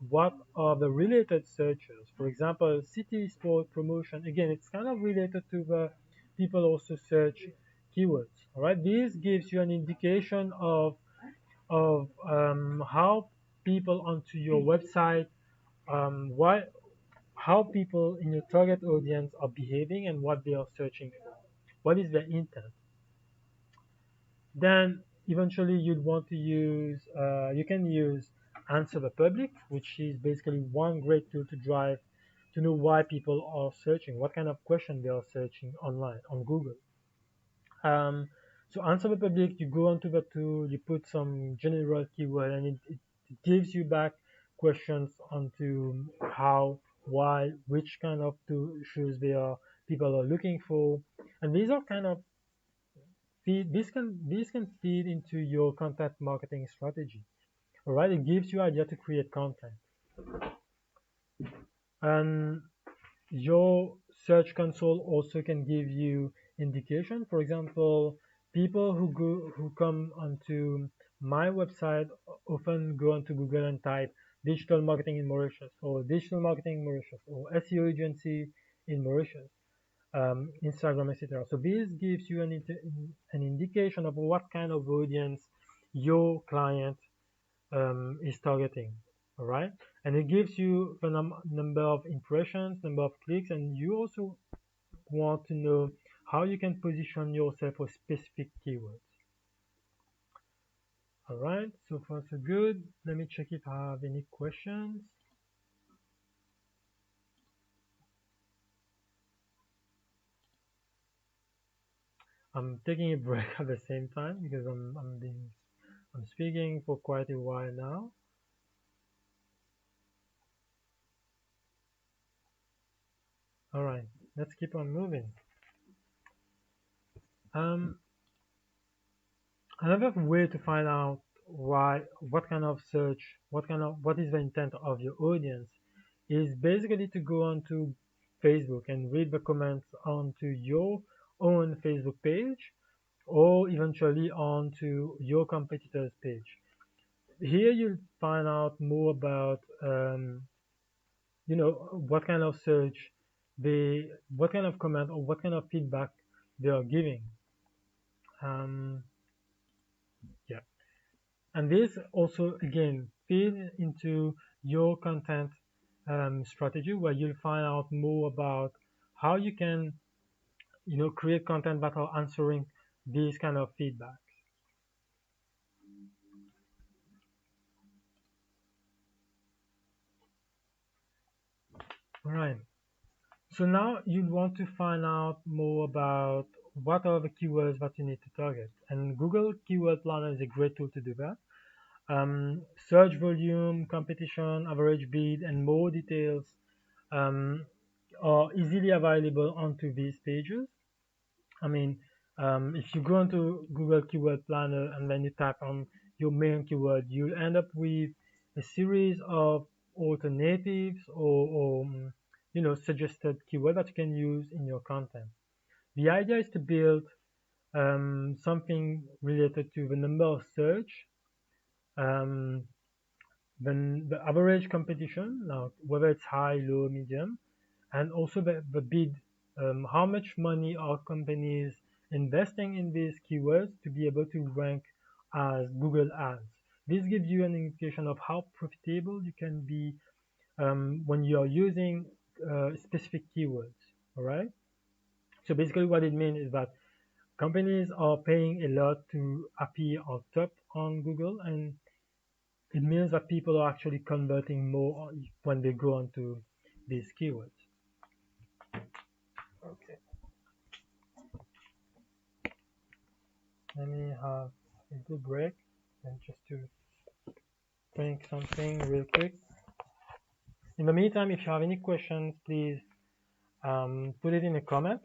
what are the related searches. For example, city sport promotion. Again, it's kind of related to the people also search keywords. All right, this gives you an indication of how people onto your website, why how people in your target audience are behaving and what they are searching for. What is their intent? Then eventually you'd want to use, you can use Answer the Public, which is basically one great tool to drive, to know why people are searching, what kind of question they are searching online, on Google. Um, so Answer the Public, you go onto the tool, you put some general keyword, and it gives you back questions onto how, why, which kind of shoes people are looking for. And these are kind of this can feed into your content marketing strategy. All right, it gives you idea to create content, and your search console also can give you indication. For example, people who come onto my website often go onto Google and type digital marketing in Mauritius or digital marketing in Mauritius or SEO agency in Mauritius, Instagram, etc. So this gives you an indication of what kind of audience your client is targeting. All right, and it gives you the number of impressions, number of clicks, and you also want to know how you can position yourself for specific keywords. Alright, so far so good. Let me check if I have any questions. I'm taking a break at the same time because I'm speaking for quite a while now. Alright, let's keep on moving. Another way to find out what kind of search, what is the intent of your audience is basically to go onto Facebook and read the comments onto your own Facebook page or eventually onto your competitor's page. Here you'll find out more about what kind of search what kind of comment or what kind of feedback they are giving. Um, yeah. And this also again feeds into your content strategy where you'll find out more about how you can create content that are answering these kind of feedback. All right. So now you want to find out more about what are the keywords that you need to target. And Google Keyword Planner is a great tool to do that. Search volume, competition, average bid, and more details um, are easily available onto these pages. I mean, if you go into Google Keyword Planner and then you type on your main keyword, you'll end up with a series of alternatives or suggested keyword that you can use in your content. The idea is to build something related to the number of search, um, then the average competition, now whether it's high, low, medium, and also the bid, how much money are companies investing in these keywords to be able to rank as Google ads. This gives you an indication of how profitable you can be when you are using specific keywords. All right. So basically, what it means is that companies are paying a lot to appear on top on Google, and it means that people are actually converting more when they go onto these keywords. Okay. Let me have a good break and just to drink something real quick. In the meantime, if you have any questions, please put it in a comment.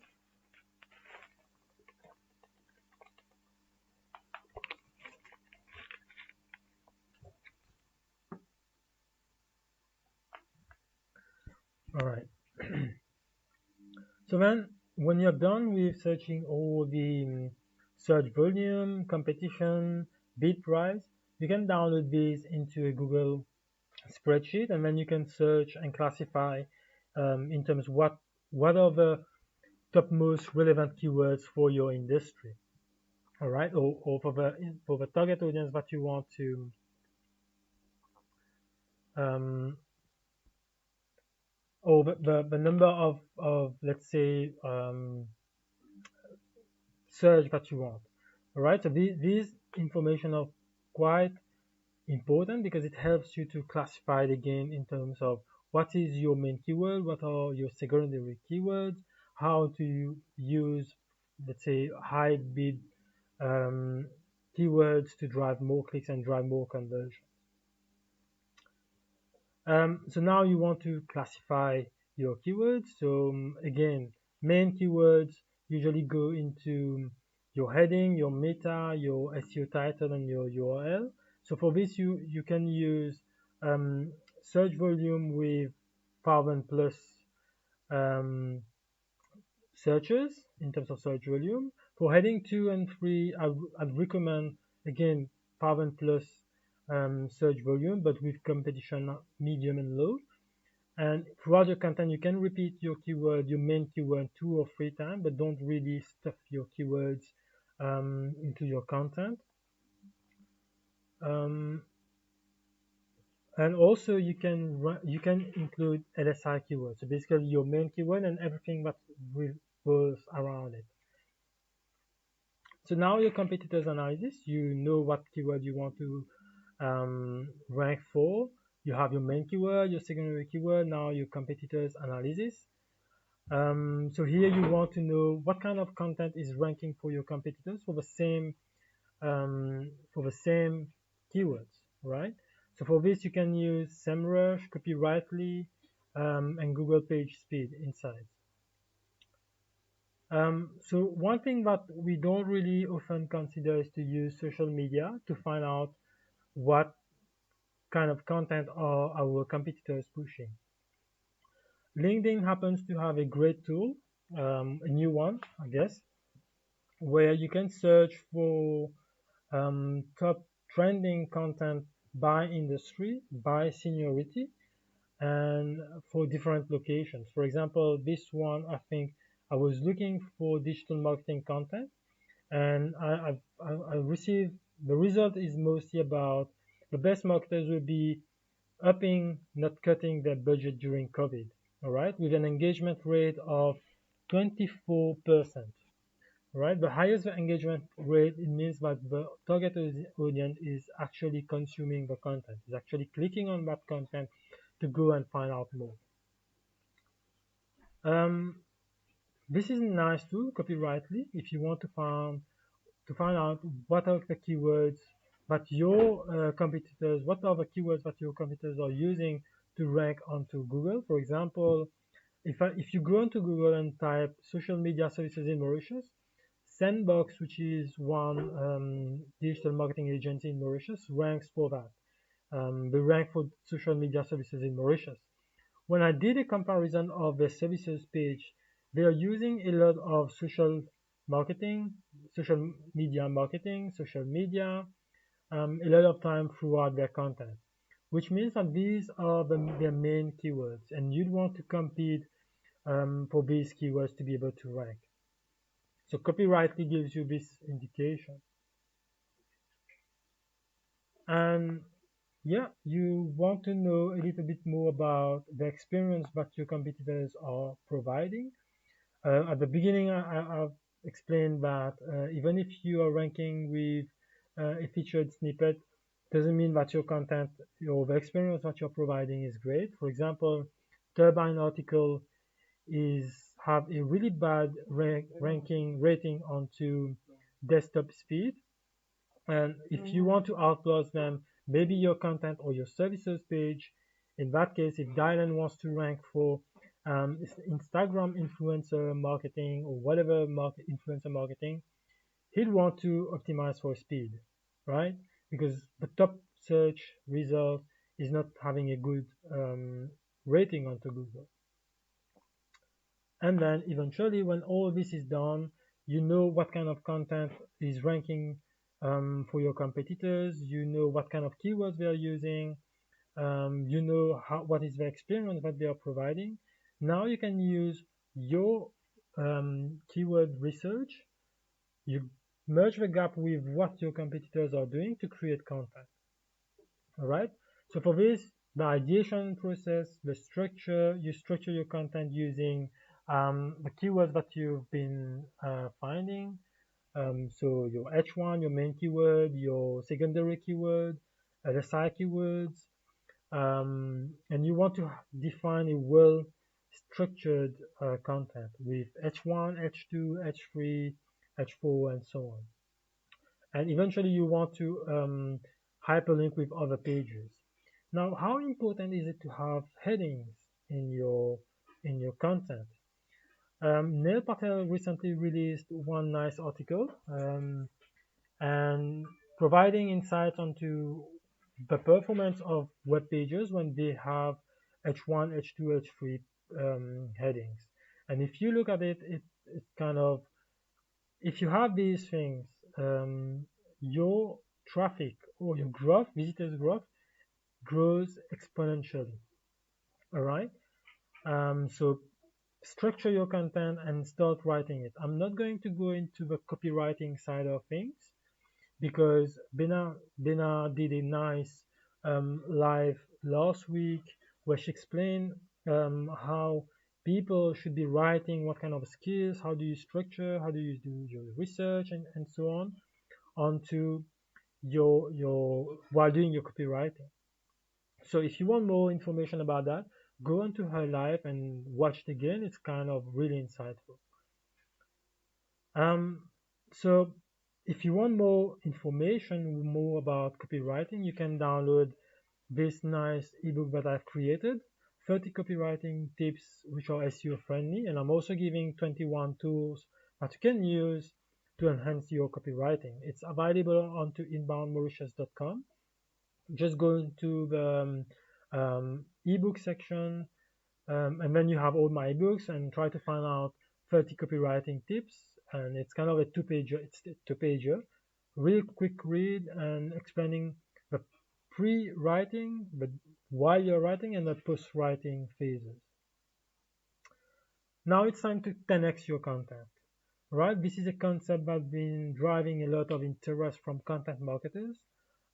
All right. So then, when you're done with searching all the search volume, competition, bid price, you can download these into a Google spreadsheet, and then you can search and classify in terms of what are the top most relevant keywords for your industry. All right, or for the target audience that you want to um, or the number of let's say search that you want. All right, so these information are quite important because it helps you to classify the game in terms of what is your main keyword, what are your secondary keywords, how to use, let's say, high bid um, keywords to drive more clicks and drive more conversion. So now you want to classify your keywords. So again, main keywords usually go into your heading, your meta, your SEO title, and your URL. So for this, you can use search volume with 1,000 plus um, searches in terms of search volume. For heading 2 and 3, I'd recommend again 1,000 plus search volume, but with competition medium and low. And throughout your content, you can repeat your keyword, your main keyword 2 or 3 times, but don't really stuff your keywords into your content. And also you can include LSI keywords. So basically your main keyword and everything that will buzz around it. So now your competitors analysis, you know what keyword you want to rank for. You have your main keyword, your secondary keyword, now your competitors analysis. So here you want to know what kind of content is ranking for your competitors for the same keywords, right? So for this you can use SEMRUSH, Copyrightly, and Google Page Speed Insights. So one thing that we don't really often consider is to use social media to find out what kind of content are our competitors pushing. LinkedIn happens to have a great tool, a new one, I guess, where you can search for top trending content by industry, by seniority, and for different locations. For example, this one, I think I was looking for digital marketing content, and I received the result is mostly about the best marketers will be upping, not cutting their budget during COVID. All right, with an engagement rate of 24%. Right, the highest the engagement rate, it means that the target audience is actually consuming the content, is actually clicking on that content to go and find out more. Um, this is nice too, copyrightly, if you want to find out what are the keywords that your competitors, what are the keywords that your competitors are using to rank onto Google. For example, if you go into Google and type social media services in Mauritius, Sandbox, which is one digital marketing agency in Mauritius, ranks for that. They rank for social media services in Mauritius. When I did a comparison of the services page, they are using a lot of marketing, social media, a lot of time throughout their content, which means that these are their main keywords, and you'd want to compete for these keywords to be able to rank. So copyrightly gives you this indication. And yeah, you want to know a little bit more about the experience that your competitors are providing. At the beginning, I've explained that even if you are ranking with a featured snippet, doesn't mean that your content or the experience that you're providing is great. For example, Turbine article is have a really bad ranking rating onto desktop speed, and if you want to outlaw them, maybe your content or your services page, in that case, if Dylan wants to rank for Instagram influencer marketing or whatever influencer marketing, he'd want to optimize for speed, right? Because the top search result is not having a good rating onto Google. And then eventually, when all this is done, you know what kind of content is ranking for your competitors. You know what kind of keywords they are using. You know what is the experience that they are providing. Now you can use your keyword research. You merge the gap with what your competitors are doing to create content. All right. So for this, the ideation process, the structure, you structure your content using the keywords that you've been finding. So your H1, your main keyword, your secondary keyword, the side keywords, and you want to define a well structured content with H1, H2, H3, H4, and so on. And eventually you want to hyperlink with other pages. Now, how important is it to have headings in your content? Neil Patel recently released one nice article and providing insights onto the performance of web pages when they have H1, H2, H3 headings. And if you look at it, it kind of, if you have these things, your traffic or your growth, visitors growth, grows exponentially. All right. So structure your content and start writing it. I'm not going to go into the copywriting side of things because Bina did a nice live last week where she explained how people should be writing, what kind of skills, how do you structure, how do you do your research, and so onto your while doing your copywriting. So if you want more information about that, go onto her live and watch it again. It's kind of really insightful. Um, so if you want more information, more about copywriting, you can download this nice ebook that I've created, 30 copywriting tips which are SEO friendly, and I'm also giving 21 tools that you can use to enhance your copywriting. It's available onto inboundmauritius.com. Just go into the ebook section, and then you have all my ebooks, and try to find out 30 copywriting tips. And it's kind of a two-pager. It's a two-pager, real quick read and explaining the pre-writing, the while you're writing, and the post-writing phases. Now it's time to 10x your content. Right? This is a concept that's been driving a lot of interest from content marketers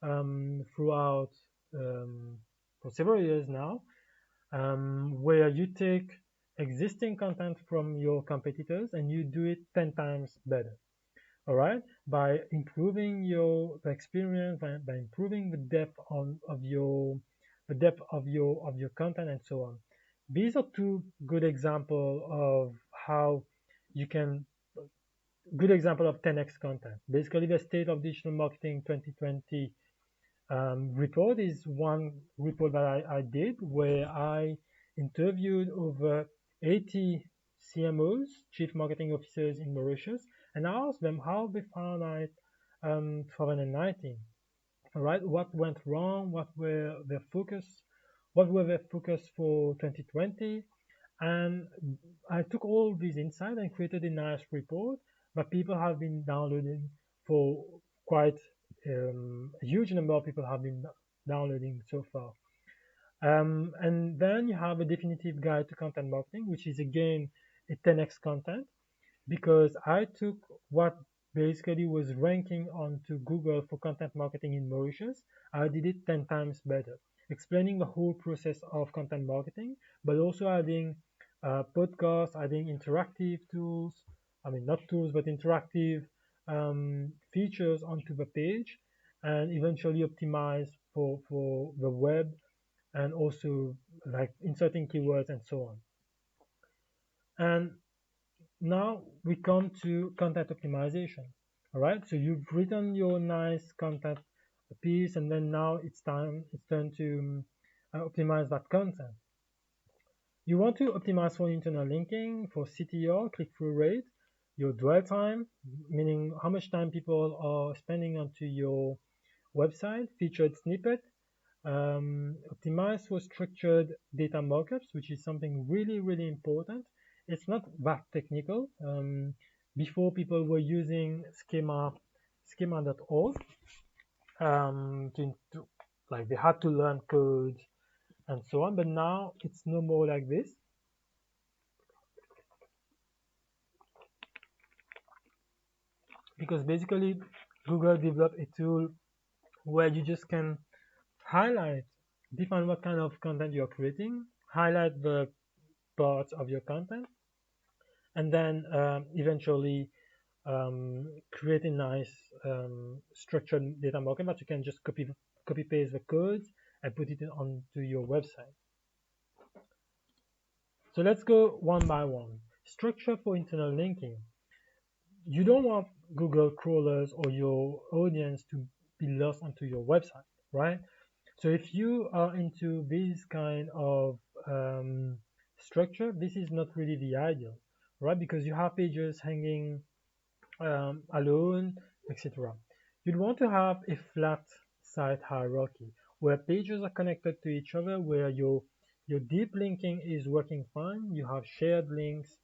throughout for several years now, where you take existing content from your competitors and you do it 10 times better. All right, by improving the experience, by improving the depth of your content, and so on. These are two good examples of how you can good example of 10x content. Basically, the State of Digital Marketing 2020 report is one report that I did, where I interviewed over 80 CMOs, Chief Marketing Officers in Mauritius, and I asked them how they found out 2019. All right, what went wrong? What were their focus for 2020? And I took all these insights and created a nice report that people have been downloading for quite a huge number of people have been downloading so far. And then you have a definitive guide to content marketing, which is again a 10x content, because I took what basically was ranking onto Google for content marketing in Mauritius. I did it 10 times better, explaining the whole process of content marketing, but also adding podcasts, adding interactive tools. I mean, not tools, but interactive features onto the page, and eventually optimize for the web, and also like inserting keywords and so on. And now we come to content optimization. All right, so you've written your nice content piece, and then now it's turn to optimize that content. You want to optimize for internal linking, for CTR, click-through rate, your dwell time, meaning how much time people are spending onto your website, featured snippet, optimize for structured data markups, which is something really, really important. It's not that technical. Before, people were using schema.org, like they had to learn code and so on, but now it's no more like this. Because basically Google developed a tool where you just can define what kind of content you're creating, highlight the parts of your content, and then eventually create a nice structured data markup that you can just copy paste the codes and put it onto your website. So let's go one by one. Structure for internal linking. You don't want Google crawlers or your audience to be lost onto your website, right? So if you are into this kind of structure, this is not really the ideal, right? Because you have pages hanging alone, etc. You'd want to have a flat site hierarchy where pages are connected to each other, where your deep linking is working fine. You have shared links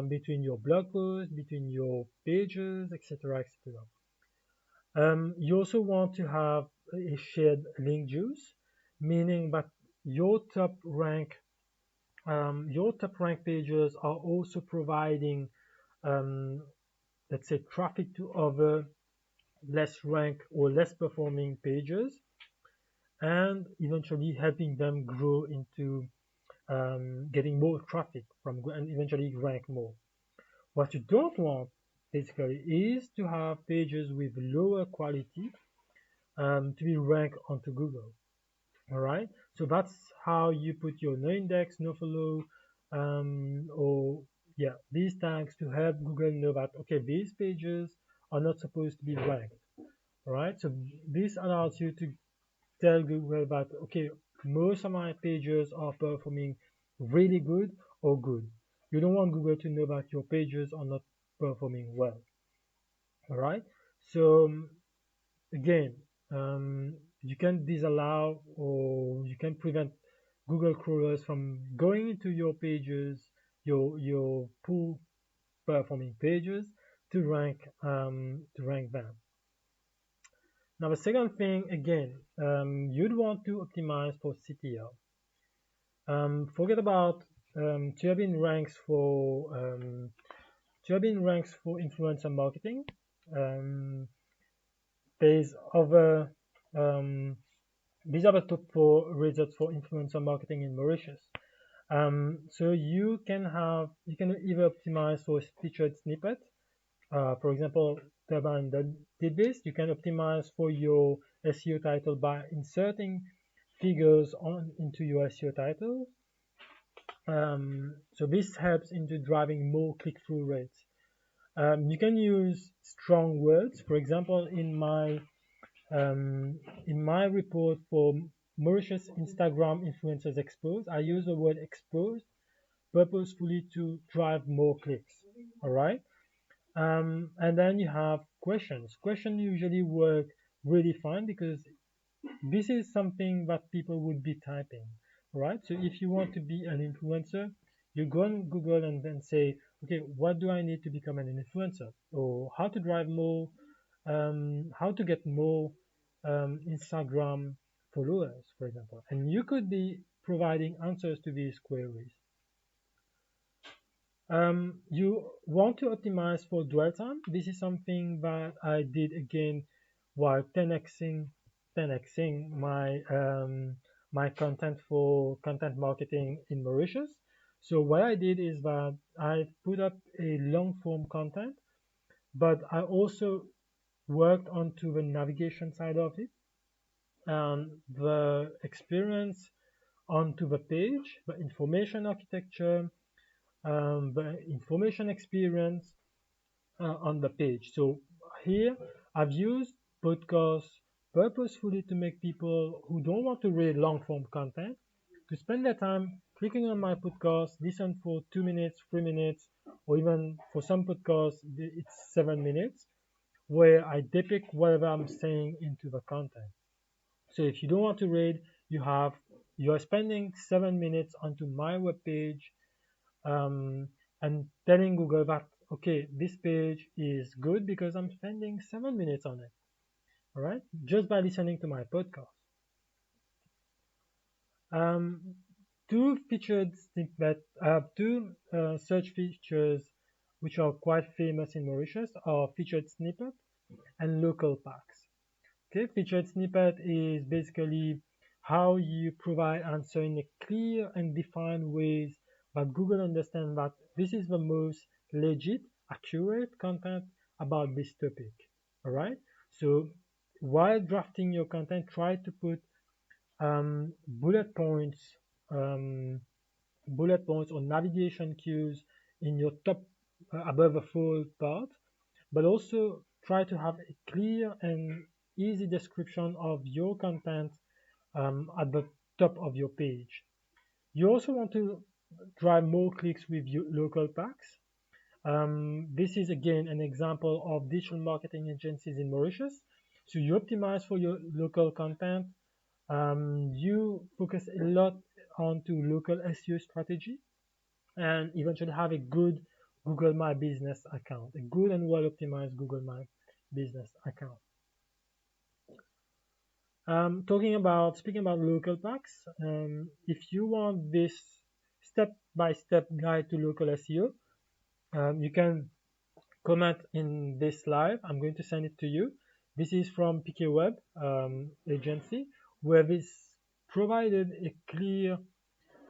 between your blog posts, between your pages, etc., etc. You also want to have a shared link juice, meaning that your top rank pages are also providing, let's say, traffic to other less ranked or less performing pages, and eventually helping them grow into getting more traffic from and eventually rank more. What you don't want basically is to have pages with lower quality to be ranked onto Google. All right, so that's how you put your no index, no follow, or yeah, these tags to help Google know that okay, these pages are not supposed to be ranked. All right, so this allows you to tell Google that okay, most of my pages are performing really good or good. You don't want Google to know that your pages are not performing well. All right, so again, you can disallow or you can prevent Google crawlers from going into your pages, your poor performing pages to rank them. Now the second thing again, you'd want to optimize for CTR. Forget about turbine ranks for influencer marketing. Um, there's other um, These are the top 4 results for influencer marketing in Mauritius. So you can either optimize for featured snippet. For example, Turbine did this. You can optimize for your SEO title by inserting figures into your SEO title. So this helps into driving more click-through rates. You can use strong words. For example, in my report for Mauritius Instagram influencers exposed, I use the word exposed purposefully to drive more clicks. All right. And then you have questions. Questions usually work really fine because this is something that people would be typing, right? So if you want to be an influencer, you go on Google and then say, okay, what do I need to become an influencer? Or how to drive more, how to get more Instagram followers, for example. And you could be providing answers to these queries. You want to optimize for dwell time. This is something that I did again while 10xing my content for content marketing in Mauritius. So what I did is that I put up a long form content, but I also worked onto the navigation side of it, the experience onto the page, the information architecture, the information experience on the page. So here I've used podcasts purposefully to make people who don't want to read long form content to spend their time clicking on my podcast, listen for 2 minutes, 3 minutes, or even for some podcasts it's 7 minutes, where I depict whatever I'm saying into the content. So if you don't want to read, you're spending 7 minutes onto my web page um, and telling Google that okay, this page is good because I'm spending 7 minutes on it. All right, just by listening to my podcast. Um, two featured snippet, two search features which are quite famous in Mauritius are featured snippet and local packs. Okay, featured snippet is basically how you provide answer in a clear and defined ways that Google understands that this is the most legit, accurate content about this topic. All right. So while drafting your content, try to put bullet points, um, bullet points or navigation cues in your top above the full part, but also try to have a clear and easy description of your content at the top of your page. You also want to drive more clicks with your local packs. This is again an example of digital marketing agencies in Mauritius. So you optimize for your local content. You focus a lot onto local SEO strategy and eventually have a good Google My Business account, a good and well optimized Google My Business account. Speaking about local packs, if you want this step-by-step guide to local SEO, you can comment in this live. I'm going to send it to you. This is from PK Web agency, where this provided a clear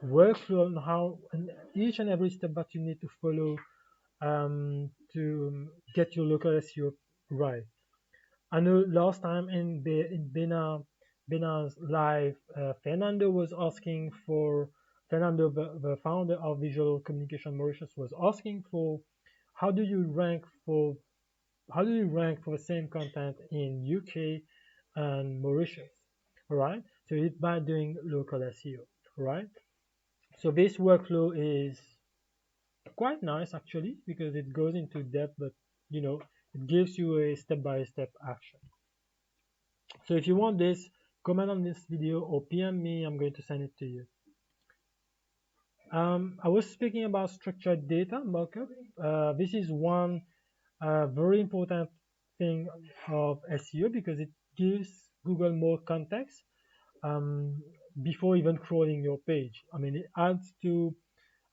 workflow on how and each and every step that you need to follow to get your local SEO right. I know last time in Bena's live, Fernando was asking for Fernando, the founder of Visual Communication Mauritius, was asking for how do you rank for how do you rank for the same content in UK and Mauritius, all right? So it's by doing local SEO, right? So this workflow is quite nice actually because it goes into depth, but you know it gives you a step-by-step action. So if you want this, comment on this video or PM me, I'm going to send it to you. I was speaking about structured data markup. This is one very important thing of SEO because it gives Google more context um, before even crawling your page. I mean, it adds to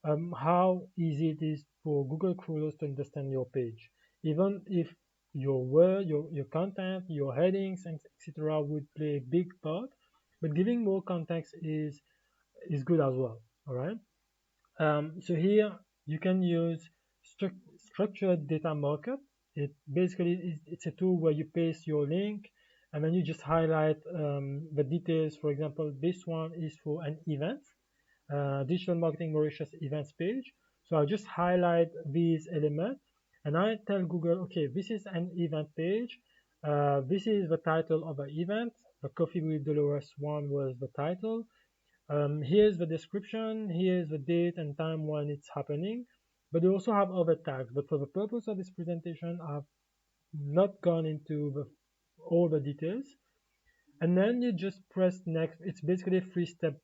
how easy it is for Google crawlers to understand your page, even if your word, your content, your headings, and etc. would play a big part. But giving more context is good as well. All right. So here you can use structured data markup. It basically it's a tool where you paste your link and then you just highlight the details. For example, this one is for an event, Digital Marketing Mauritius events page. So I'll just highlight these elements and I tell Google, okay, this is an event page. This is the title of the event. The Coffee with Dolores one was the title. Here's the description, here's the date and time when it's happening, but they also have other tags. But for the purpose of this presentation, I've not gone into all the details. And then you just press next. It's basically a three-step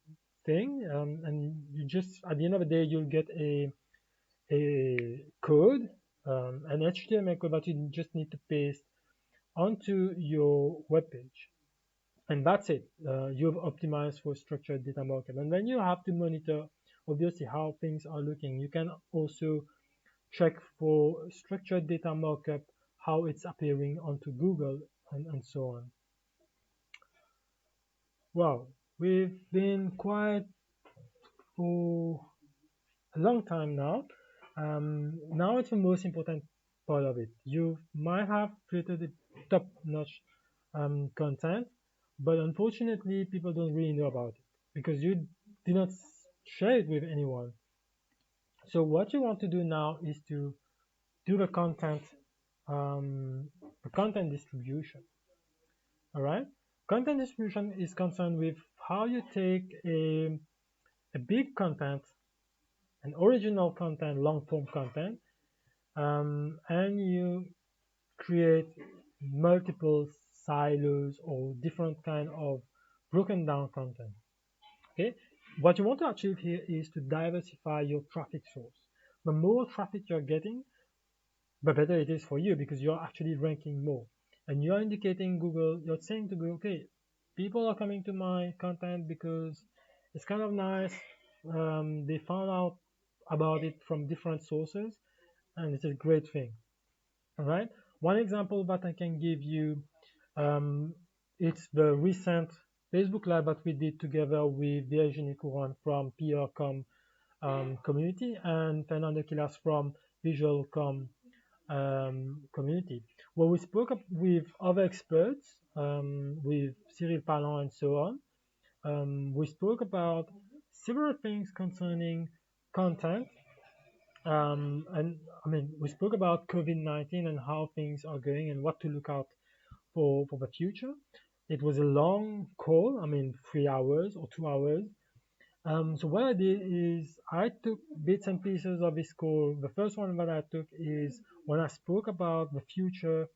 thing, and you just at the end of the day you'll get a code, an HTML code that you just need to paste onto your web page. And that's it. You've optimized for structured data markup. And then you have to monitor, obviously, how things are looking. You can also check for structured data markup, how it's appearing onto Google, and so on. Wow, we've been quiet for a long time now. Now it's the most important part of it. You might have created a top-notch content, but unfortunately, people don't really know about it because you did not share it with anyone. So what you want to do now is to do the content distribution. All right, content distribution is concerned with how you take a big content, an original content, long form content, and you create multiple silos or different kind of broken down content. Okay, what you want to achieve here is to diversify your traffic source. The more traffic you're getting, the better it is for you because you're actually ranking more. And you're indicating Google, you're saying to Google, okay, people are coming to my content because it's kind of nice. They found out about it from different sources, and it's a great thing. All right. One example that I can give you, um, it's the recent Facebook Live that we did together with Virginie Couron from PR.com community and Fernando Quilas from Visual.com community, where we spoke with other experts, with Cyril Palan and so on. We spoke about several things concerning content. And I mean, we spoke about COVID-19 and how things are going and what to look out for the future. It was a long call, I mean, 3 hours or 2 hours. So what I did is I took bits and pieces of this call. The first one that I took is when I spoke about the future,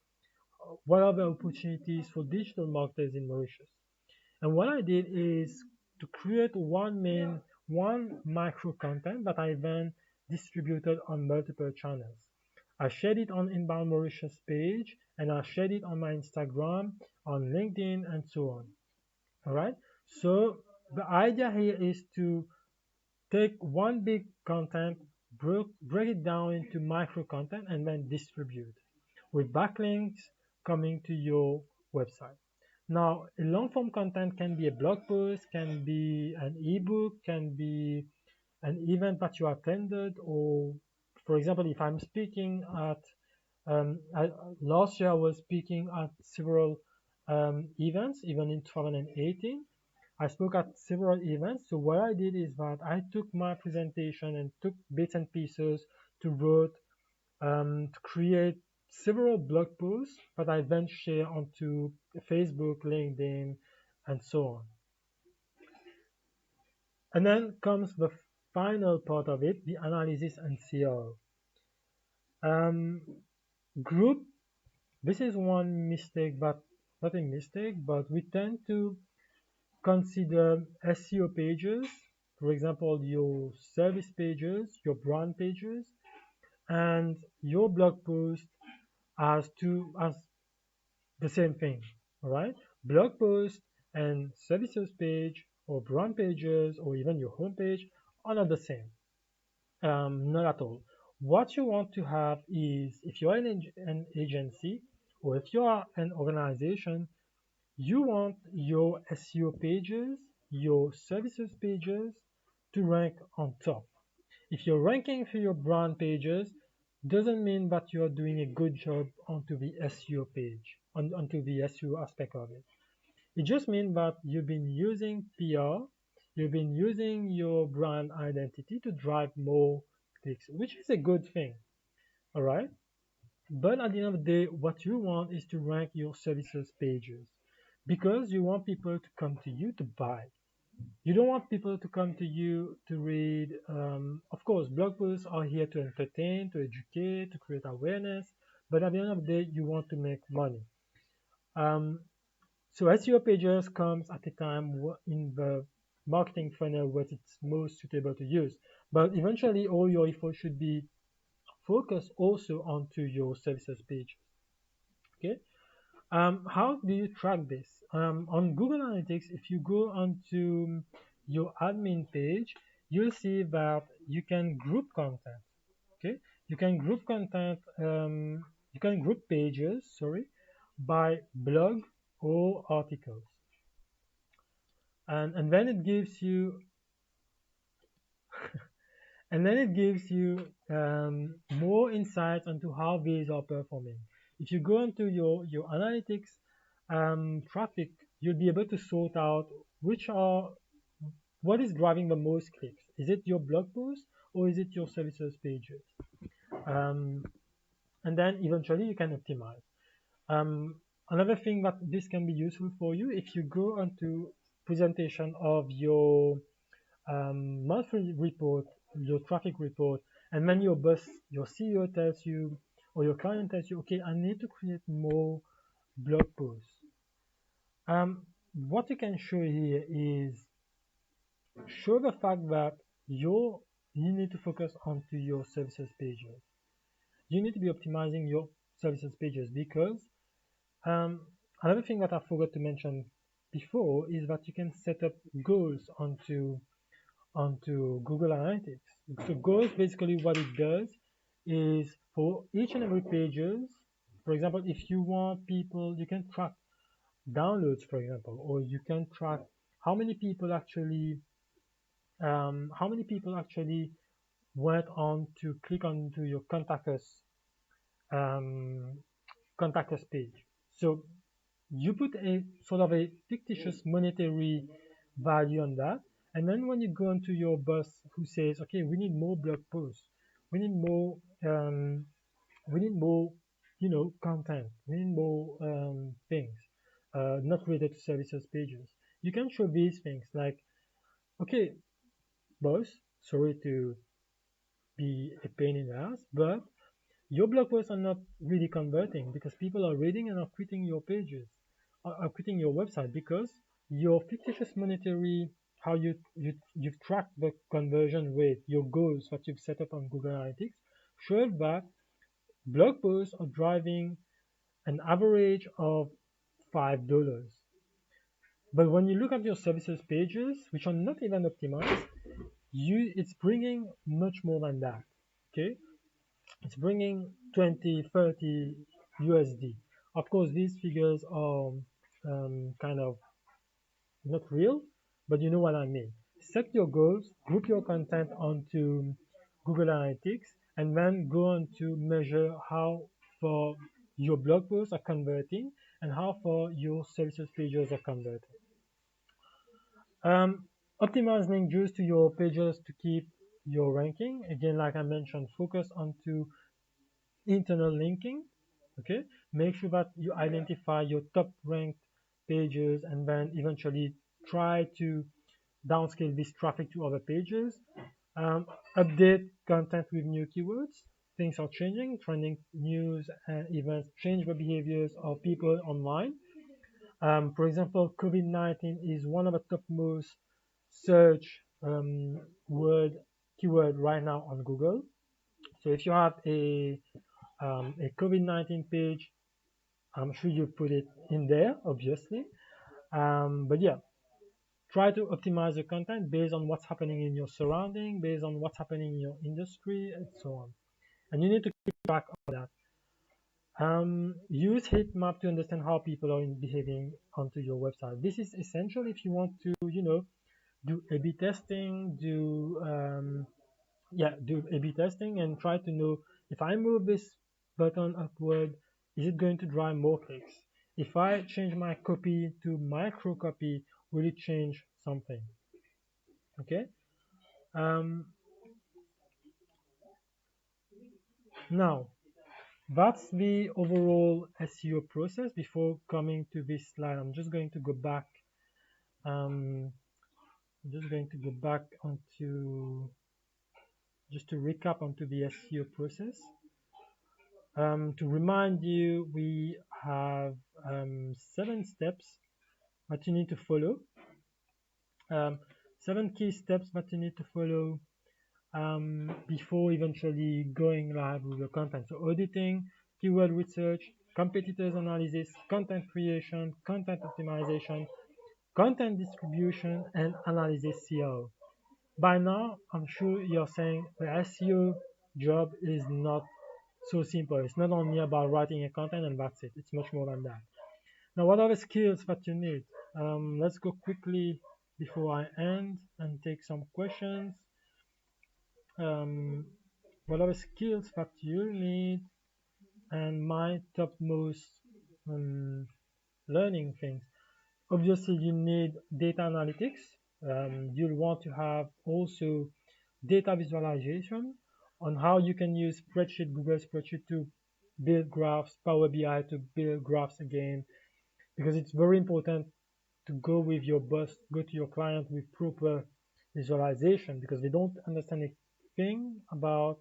what are the opportunities for digital marketers in Mauritius. And what I did is to create one micro content that I then distributed on multiple channels. I shared it on Inbound Mauritius page and I shared it on my Instagram, on LinkedIn, and so on. All right. So the idea here is to take one big content, break it down into micro content, and then distribute with backlinks coming to your website. Now, a long form content can be a blog post, can be an ebook, can be an event that you attended, or for example, if I'm speaking at last year I was speaking at several events, even in 2018. I spoke at several events. So what I did is that I took my presentation and took bits and pieces to wrote to create several blog posts that I then share onto Facebook, LinkedIn, and so on. And then comes the final part of it, the analysis and SEO. Um, group, this is one mistake, but not a mistake, but we tend to consider SEO pages, for example, your service pages, your brand pages, and your blog post as the same thing. All right, blog post and services page or brand pages or even your homepage are not the same. Not at all. What you want to have is, if you're an agency or if you are an organization, you want your SEO pages, your services pages to rank on top. If you're ranking for your brand pages, doesn't mean that you are doing a good job onto the SEO page, onto the SEO aspect of it. It just means that you've been using PR, you've been using your brand identity to drive more clicks, which is a good thing. All right. But at the end of the day, what you want is to rank your services pages because you want people to come to you to buy. You don't want people to come to you to read. Of course, blog posts are here to entertain, to educate, to create awareness. But at the end of the day, you want to make money. Um, so SEO pages comes at a time in the marketing funnel where it's most suitable to use. But eventually, all your effort should be focused also onto your services page. Okay. How do you track this? On Google Analytics, if you go onto your admin page, you'll see that you can group content. Okay, you can group content. You can group pages. Sorry, by blog or articles, and then it gives you more insights into how these are performing. If you go into your analytics traffic, you'll be able to sort out what is driving the most clicks. Is it your blog post or is it your services pages? Um, and then eventually you can optimize. Another thing that this can be useful for you, if you go onto presentation of your monthly report, your traffic report, and then your boss, your CEO tells you, or your client tells you, okay, I need to create more blog posts. What you can show here is show the fact that you need to focus onto your services pages. You need to be optimizing your services pages because um, another thing that I forgot to mention before is that you can set up goals onto Google Analytics. So goals, basically what it does is for each and every pages, for example, if you want people, you can track downloads, for example, or you can track how many people actually went on to click onto your um, contact us page. So you put a sort of a fictitious monetary value on that, and then when you go into your boss who says, okay, we need more blog posts, we need more, um, we need more, content, we need more things, not related to services pages. You can show these things like, okay, boss, sorry to be a pain in the ass, but your blog posts are not really converting because people are reading and are quitting your pages, are quitting your website because your fictitious monetary, how you've tracked the conversion rate, your goals that you've set up on Google Analytics, show that blog posts are driving an average of $5. But when you look at your services pages, which are not even optimized, it's bringing much more than that. Okay, it's bringing 20, 30 USD. Of course, these figures are kind of not real, but you know what I mean. set your goals, group your content onto Google Analytics, and then go on to measure how far your blog posts are converting and how far your services pages are converting. Optimize link juice to your pages to keep your ranking. Again, like I mentioned, focus onto internal linking. Okay, make sure that you identify your top ranked pages and then eventually try to downscale this traffic to other pages. Um, Update content with new keywords. Things are changing, trending news and events change the behaviors of people online. For example, COVID-19 is one of the top most search word keyword right now on Google. So if you have a COVID-19 page, I'm sure you put it in there, obviously. But yeah, try to optimize your content based on what's happening in your surrounding, based on what's happening in your industry, and so on. And you need to keep track of that. Use heat map to understand how people are behaving onto your website. This is essential if you want to, do A/B testing, do A/B testing, and try to know if I move this button upward, is it going to drive more clicks? If I change my copy to micro copy, will it change something? Okay. Um, Now, that's the overall SEO process. Before coming to this slide, I'm just going to go back. Um, I'm just going to go back onto just to recap onto the SEO process. To remind you, we have 7 steps that you need to follow. Um, 7 key steps that you need to follow before eventually going live with your content. So auditing, keyword research, competitors analysis, content creation, content optimization, content distribution, and analysis SEO. By now, I'm sure you're saying the SEO job is not so simple. It's not only about writing a content and that's it. It's much more than that. Now, what are the skills that you need? Let's go quickly before I end and take some questions. Um, what are the skills that you need? And my topmost um, learning things. Obviously, you need data analytics. You'll want to have also data visualization on how you can use spreadsheet, Google spreadsheet to build graphs, Power BI to build graphs again, because it's very important to go with your boss, go to your client with proper visualization because they don't understand a thing about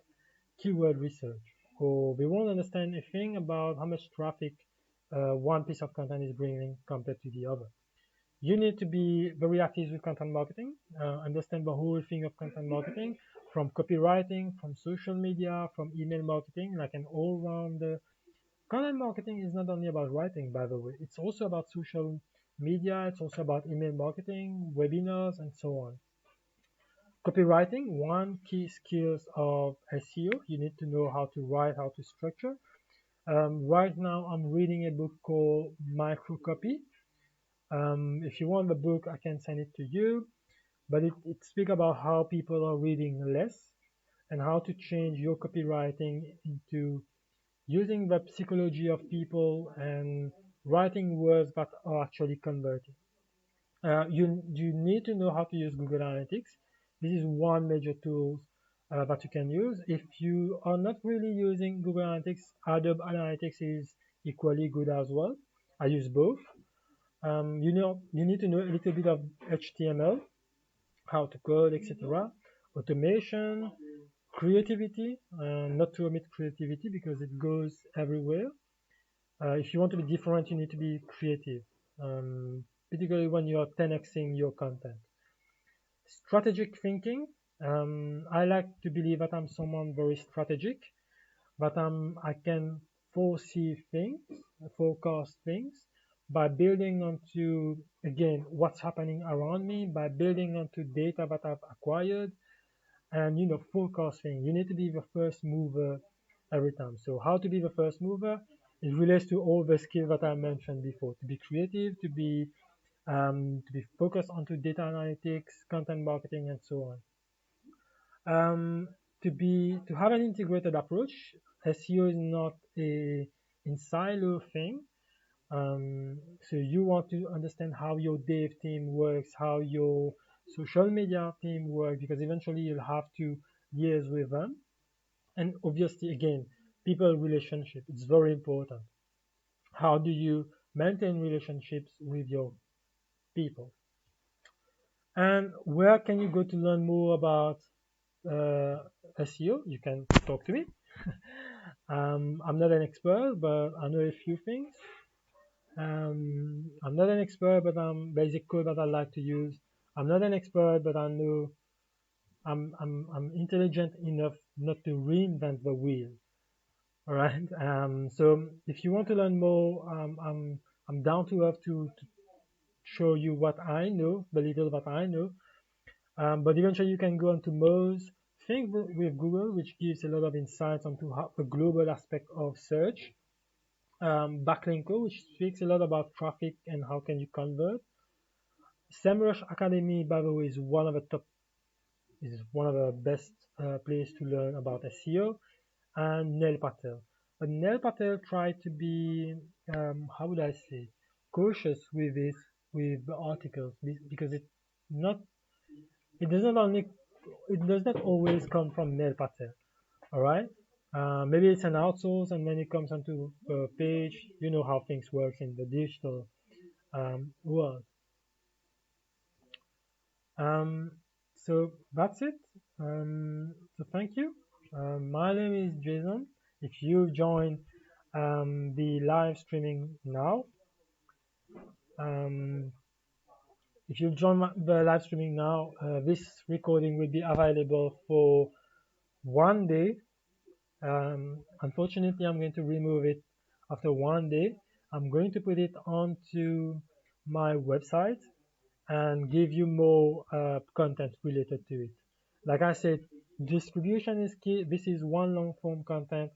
keyword research or they won't understand a thing about how much traffic one piece of content is bringing compared to the other. You need to be very active with content marketing, understand the whole thing of content marketing from copywriting, from social media, from email marketing, like an all-round content marketing is not only about writing, by the way. It's also about social media. It's also about email marketing, webinars, and so on. Copywriting, one key skills of SEO. You need to know how to write, how to structure. Right now, I'm reading a book called Micro Copy. If you want the book, I can send it to you. But it speaks about how people are reading less and how to change your copywriting into using the psychology of people and writing words that are actually converting. You need to know how to use Google Analytics. This is one major tool that you can use. If you are not really using Google Analytics, Adobe Analytics is equally good as well. I use both. You need to know a little bit of HTML, how to code, etc. Automation, creativity, not to omit creativity because it goes everywhere. If you want to be different, you need to be creative, particularly when you are 10xing your content. Strategic thinking. I like to believe that I'm someone very strategic, but I can foresee things, forecast things by building onto, again, what's happening around me, by building onto data that I've acquired, and forecasting. You need to be the first mover every time. So how to be the first mover? It relates to all the skills that I mentioned before: to be creative, to be to be focused onto data analytics, content marketing, and so on. To have an integrated approach, SEO is not a in silo thing. So you want to understand how your dev team works, how your social media team works, because eventually you'll have to liaise with them. And obviously, again, people relationship, it's very important. How do you maintain relationships with your people? And where can you go to learn more about uh, SEO? You can talk to me. I'm not an expert, but I know a few things. I'm not an expert, but I'm basic code that I like to use. I'm not an expert, but I know I'm intelligent enough not to reinvent the wheel. All right. So if you want to learn more, I'm down to earth to show you what I know, the little that I know. But eventually you can go on to Moz. Think with Google, which gives a lot of insights onto how the global aspect of search. Backlinko, which speaks a lot about traffic and how can you convert. SEMRUSH Academy, by the way, is one of the best place to learn about SEO, and Neil Patel. But Neil Patel tried to be, how would I say, cautious with with the articles because not it doesn't only it does not always come from Neil Patel. All right. Maybe it's an outsource, and when it comes onto a page, you know how things work in the digital world. Um, so that's it. So thank you. My name is Jason. If you join the live streaming now, um, if you join the live streaming now, this recording will be available for 1 day. Unfortunately, I'm going to remove it after 1 day. I'm going to put it onto my website and give you more content related to it. Like I said, distribution is key. This is one long form content.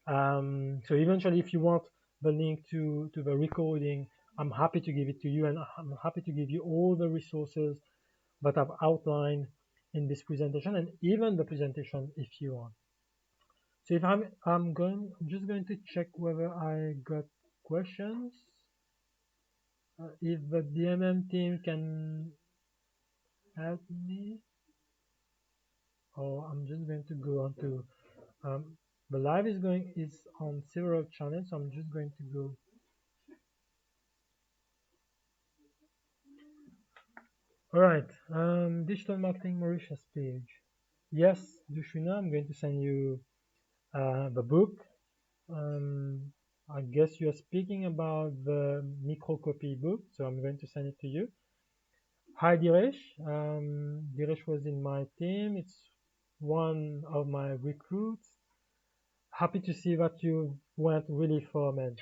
So eventually, if you want the link to the recording, I'm happy to give it to you, and I'm happy to give you all the resources that I've outlined in this presentation, and even the presentation if you want. So if I'm just going to check whether I got questions. If the DMM team can help me, or I'm just going to go on to the live is on several channels, so I'm just going to go. All right, digital marketing Mauritius page. Yes, Dushina, I'm going to send you the book. I guess you're speaking about the microcopy book, so I'm going to send it to you. Hi Diresh. Diresh was in my team. It's one of my recruits. Happy to see that you went really far, man.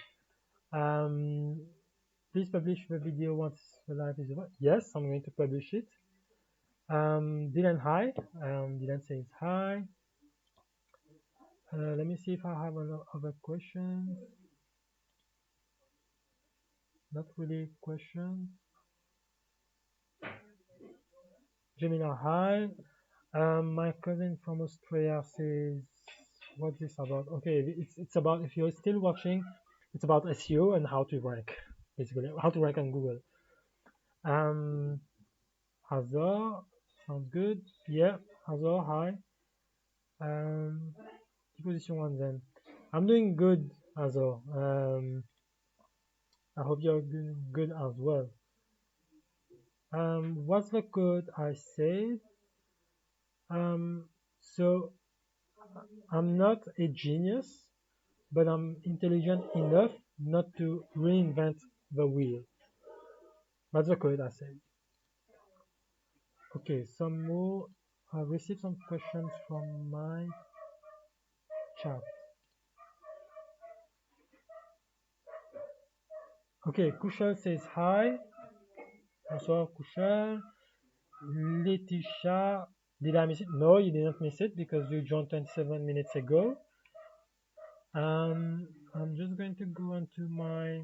Um, please publish the video once the live is over. Yes, I'm going to publish it. Dylan, hi. Dylan says hi. Let me see if I have other questions. Not really questions. Gemina, hi. My cousin from Australia says, what's this about? Okay, it's about, if you're still watching, it's about SEO and how to rank, basically, how to rank on Google. Hazar, sounds good. Yeah, Hazar, hi. Position one then. I'm doing good, Hazar. I hope you're doing good as well. What's the code I said? So I'm not a genius, but I'm intelligent enough not to reinvent the wheel. That's the code I said. Okay, some more. I've received some questions from my chat. Okay, Kushal says hi. Bonsoir, Kushal. Letitia, did I miss it? No, you didn't miss it because you joined 27 minutes ago. I'm just going to go onto my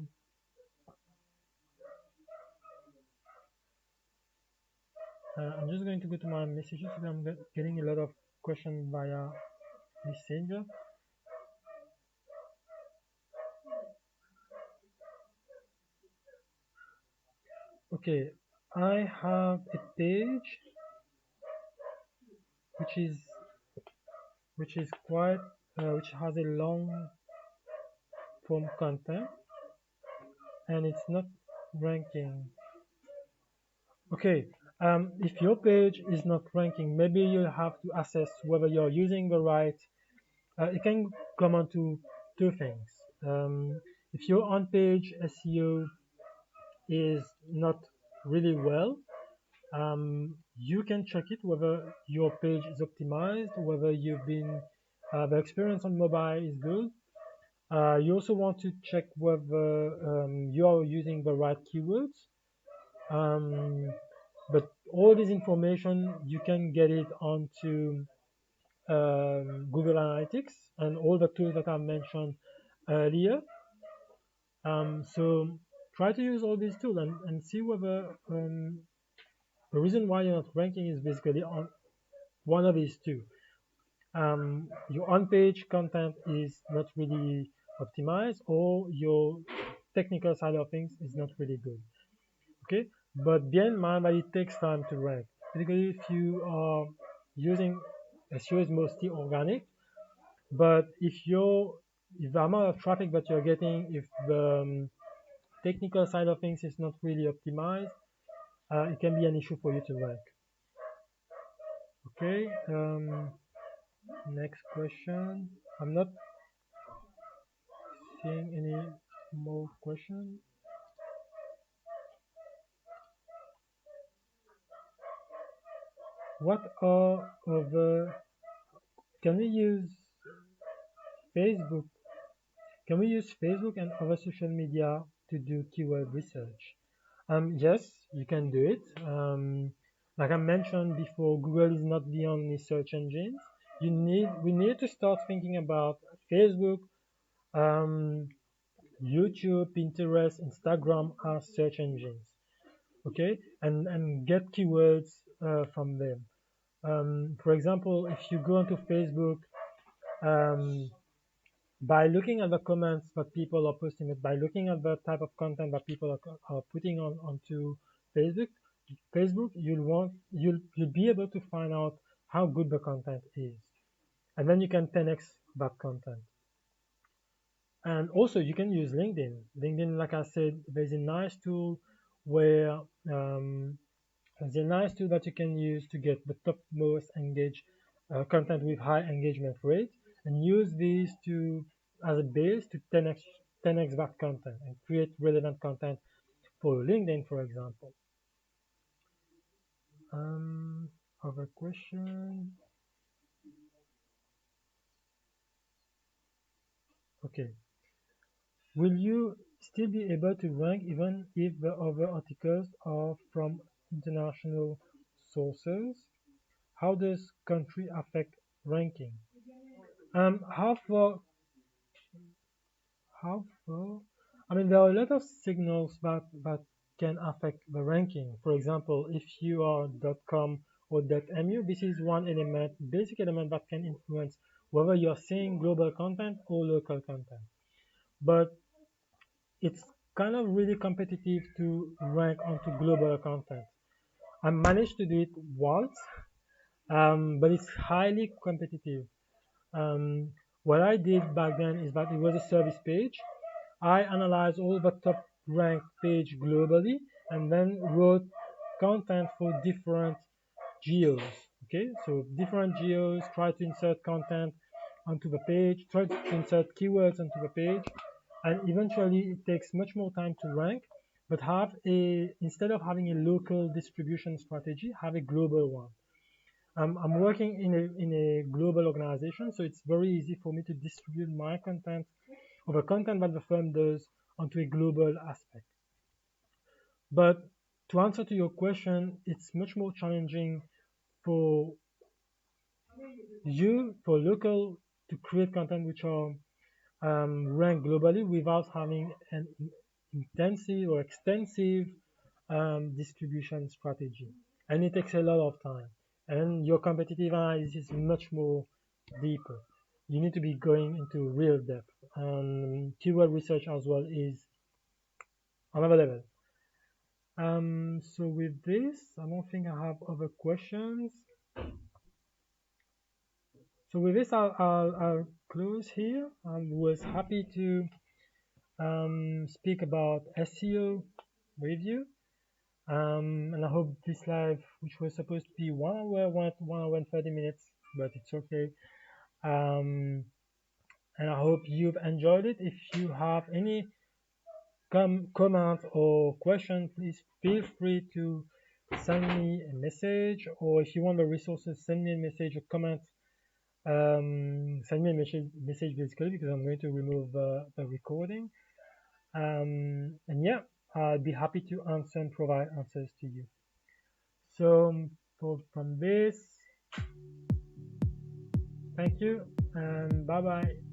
I'm just going to go to my messages because I'm getting a lot of questions via Messenger. Okay, I have a page which is quite which has a long form content and it's not ranking. Okay, if your page is not ranking, maybe you have to assess whether you're using the right. It can come on to two things. If your on-page SEO is not really well, you can check it whether your page is optimized, whether the experience on mobile is good. You also want to check whether you are using the right keywords. Um, but all this information you can get it onto Google Analytics and all the tools that I mentioned earlier. So try to use all these tools and see whether the reason why you're not ranking is basically on one of these two. Your on-page content is not really optimized, or your technical side of things is not really good. Okay, but bear in mind that it takes time to rank. Particularly if you are using SEO is mostly organic, but if the amount of traffic that you're getting, if the technical side of things is not really optimized, it can be an issue for you to rank. Okay, next question. I'm not seeing any more questions. What are other, can we use Facebook? Can we use Facebook and other social media to do keyword research? Yes, you can do it. Like I mentioned before, Google is not the only search engine. We need to start thinking about Facebook, um, YouTube, Pinterest, Instagram as search engines. Okay, and get keywords from them. For example, if you go onto Facebook, um, by looking at the comments that people are posting, by looking at the type of content that people are putting onto Facebook, you'll be able to find out how good the content is, and then you can 10x that content. And also you can use LinkedIn. LinkedIn, like I said, there's a nice tool where there's a nice tool that you can use to get the top most engaged content with high engagement rate, and use these to as a base to 10x that content and create relevant content for LinkedIn, for example. Um, Other question. Okay. Will you still be able to rank even if the other articles are from international sources? How does country affect ranking? How far? How far? I mean, there are a lot of signals that can affect the ranking. For example, if you are .com or .mu, this is one element, basic element that can influence whether you're seeing global content or local content. But it's kind of really competitive to rank onto global content. I managed to do it once, but it's highly competitive. Um, what I did back then is that it was a service page. I analyzed all the top ranked page globally and then wrote content for different geos. Okay, so different geos, try to insert content onto the page, try to insert keywords onto the page, and eventually it takes much more time to rank, but instead of having a local distribution strategy, have a global one. I'm working in a global organization, so it's very easy for me to distribute my content or the content that the firm does onto a global aspect. But to answer to your question, it's much more challenging for for local, to create content which are ranked globally without having an intensive or extensive distribution strategy. and it takes a lot of time. And your competitive analysis is much more deeper. You need to be going into real depth. And keyword research as well is another level. So with this, I don't think I have other questions. So with this, I'll close here. I was happy to speak about SEO with you. And I hope this live, which was supposed to be 1 hour, 1 hour and 30 minutes, but it's okay. And I hope you've enjoyed it. If you have any comments or questions, please feel free to send me a message, or if you want the resources, send me a message or comment. Send me a message basically, because I'm going to remove the recording. And yeah, I'll be happy to answer and provide answers to you. So from this, thank you and bye bye.